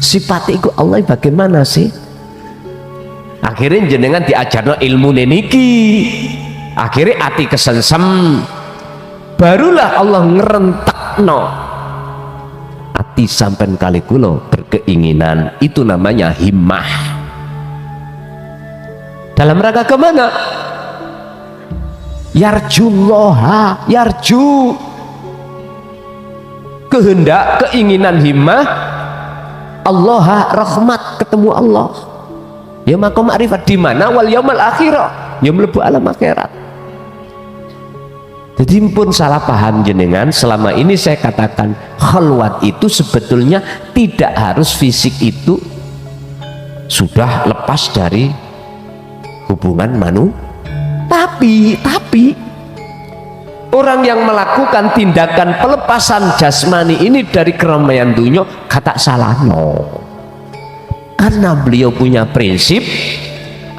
sifat iku Allah bagaimana sih. Akhirnya jenengan diajarno ilmu niki, akhirnya hati kesensem, barulah Allah ngerentekno hati sampai kali kulo berkeinginan. Itu namanya himmah. Dalam rangka kemana? Yarjullaha, yarju, kehendak, keinginan, himmah Allah, rahmat, ketemu Allah. Ya maka ma'rifat di mana? Wal yaumal akhirah, ya mlebu alam akhirat. Jadi pun salah paham jenengan, selama ini saya katakan khalwat itu sebetulnya tidak harus fisik, itu sudah lepas dari hubungan tapi orang yang melakukan tindakan pelepasan jasmani ini dari keramaian dunia kata salah no, karena beliau punya prinsip,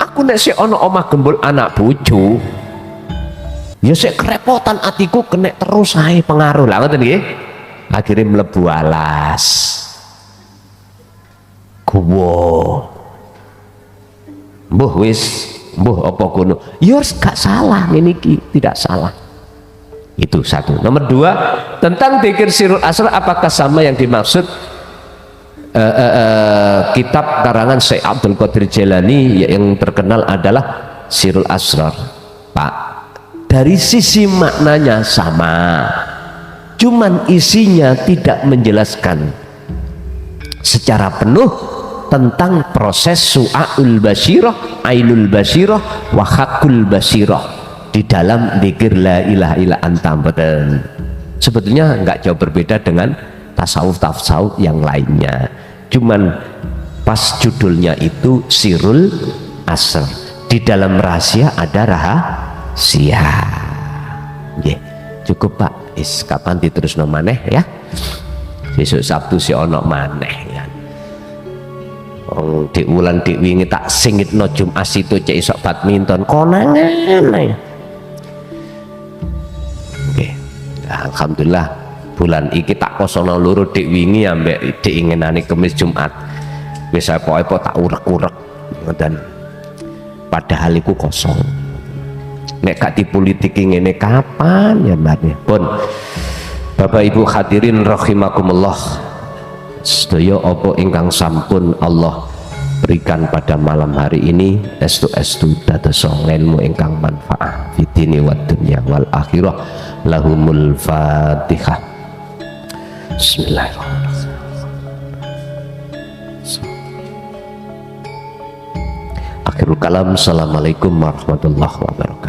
aku nek sik ana omah gembul anak bojo ya sik kerepotan atiku kena terus ae pengaruh lah ngoten nggih, akhirnya mlebu alas guwa mbuh wis mbuh apa kuno ya gak salah, ini tidak salah. Itu satu. Nomor 2, tentang dzikir sirul asrar, apakah sama yang dimaksud kitab karangan Syekh Abdul Qadir Jailani yang terkenal adalah Sirul Asrar? Pak, dari sisi maknanya sama, cuman isinya tidak menjelaskan secara penuh tentang proses su'aul basirah, ainul basirah, wa hakul basirah di dalam dzikir la ilaha illa anta. Sebetulnya nggak jauh berbeda dengan tasawuf yang lainnya, cuman pas judulnya itu Sirul Asrar, di dalam rahasia ada rahasia. Cukup Pak, kapan diterusno maneh ya, besok Sabtu si ono maneh ya. Di wulan di wingi tak singitno Jumat itu cek isok badminton konangan ya. Nah, alhamdulillah bulan iki tak kosono loro dik wingi ambek dik inginane Kamis Jumat wis apa-apa tak urek-urek dan padahal iku kosong. Nek gak dipolitiki ngene kapan ya mbaknya pun. Bapak Ibu hadirin rahimakumullah, sedaya apa ingkang sampun Allah berikan pada malam hari ini estu dados ilmu ingkang manfaat fitini wad dunya wal akhirah. Lahumul Fatihah. Bismillahirrahmanirrahim. Akhirul kalam. Assalamualaikum warahmatullahi wabarakatuh.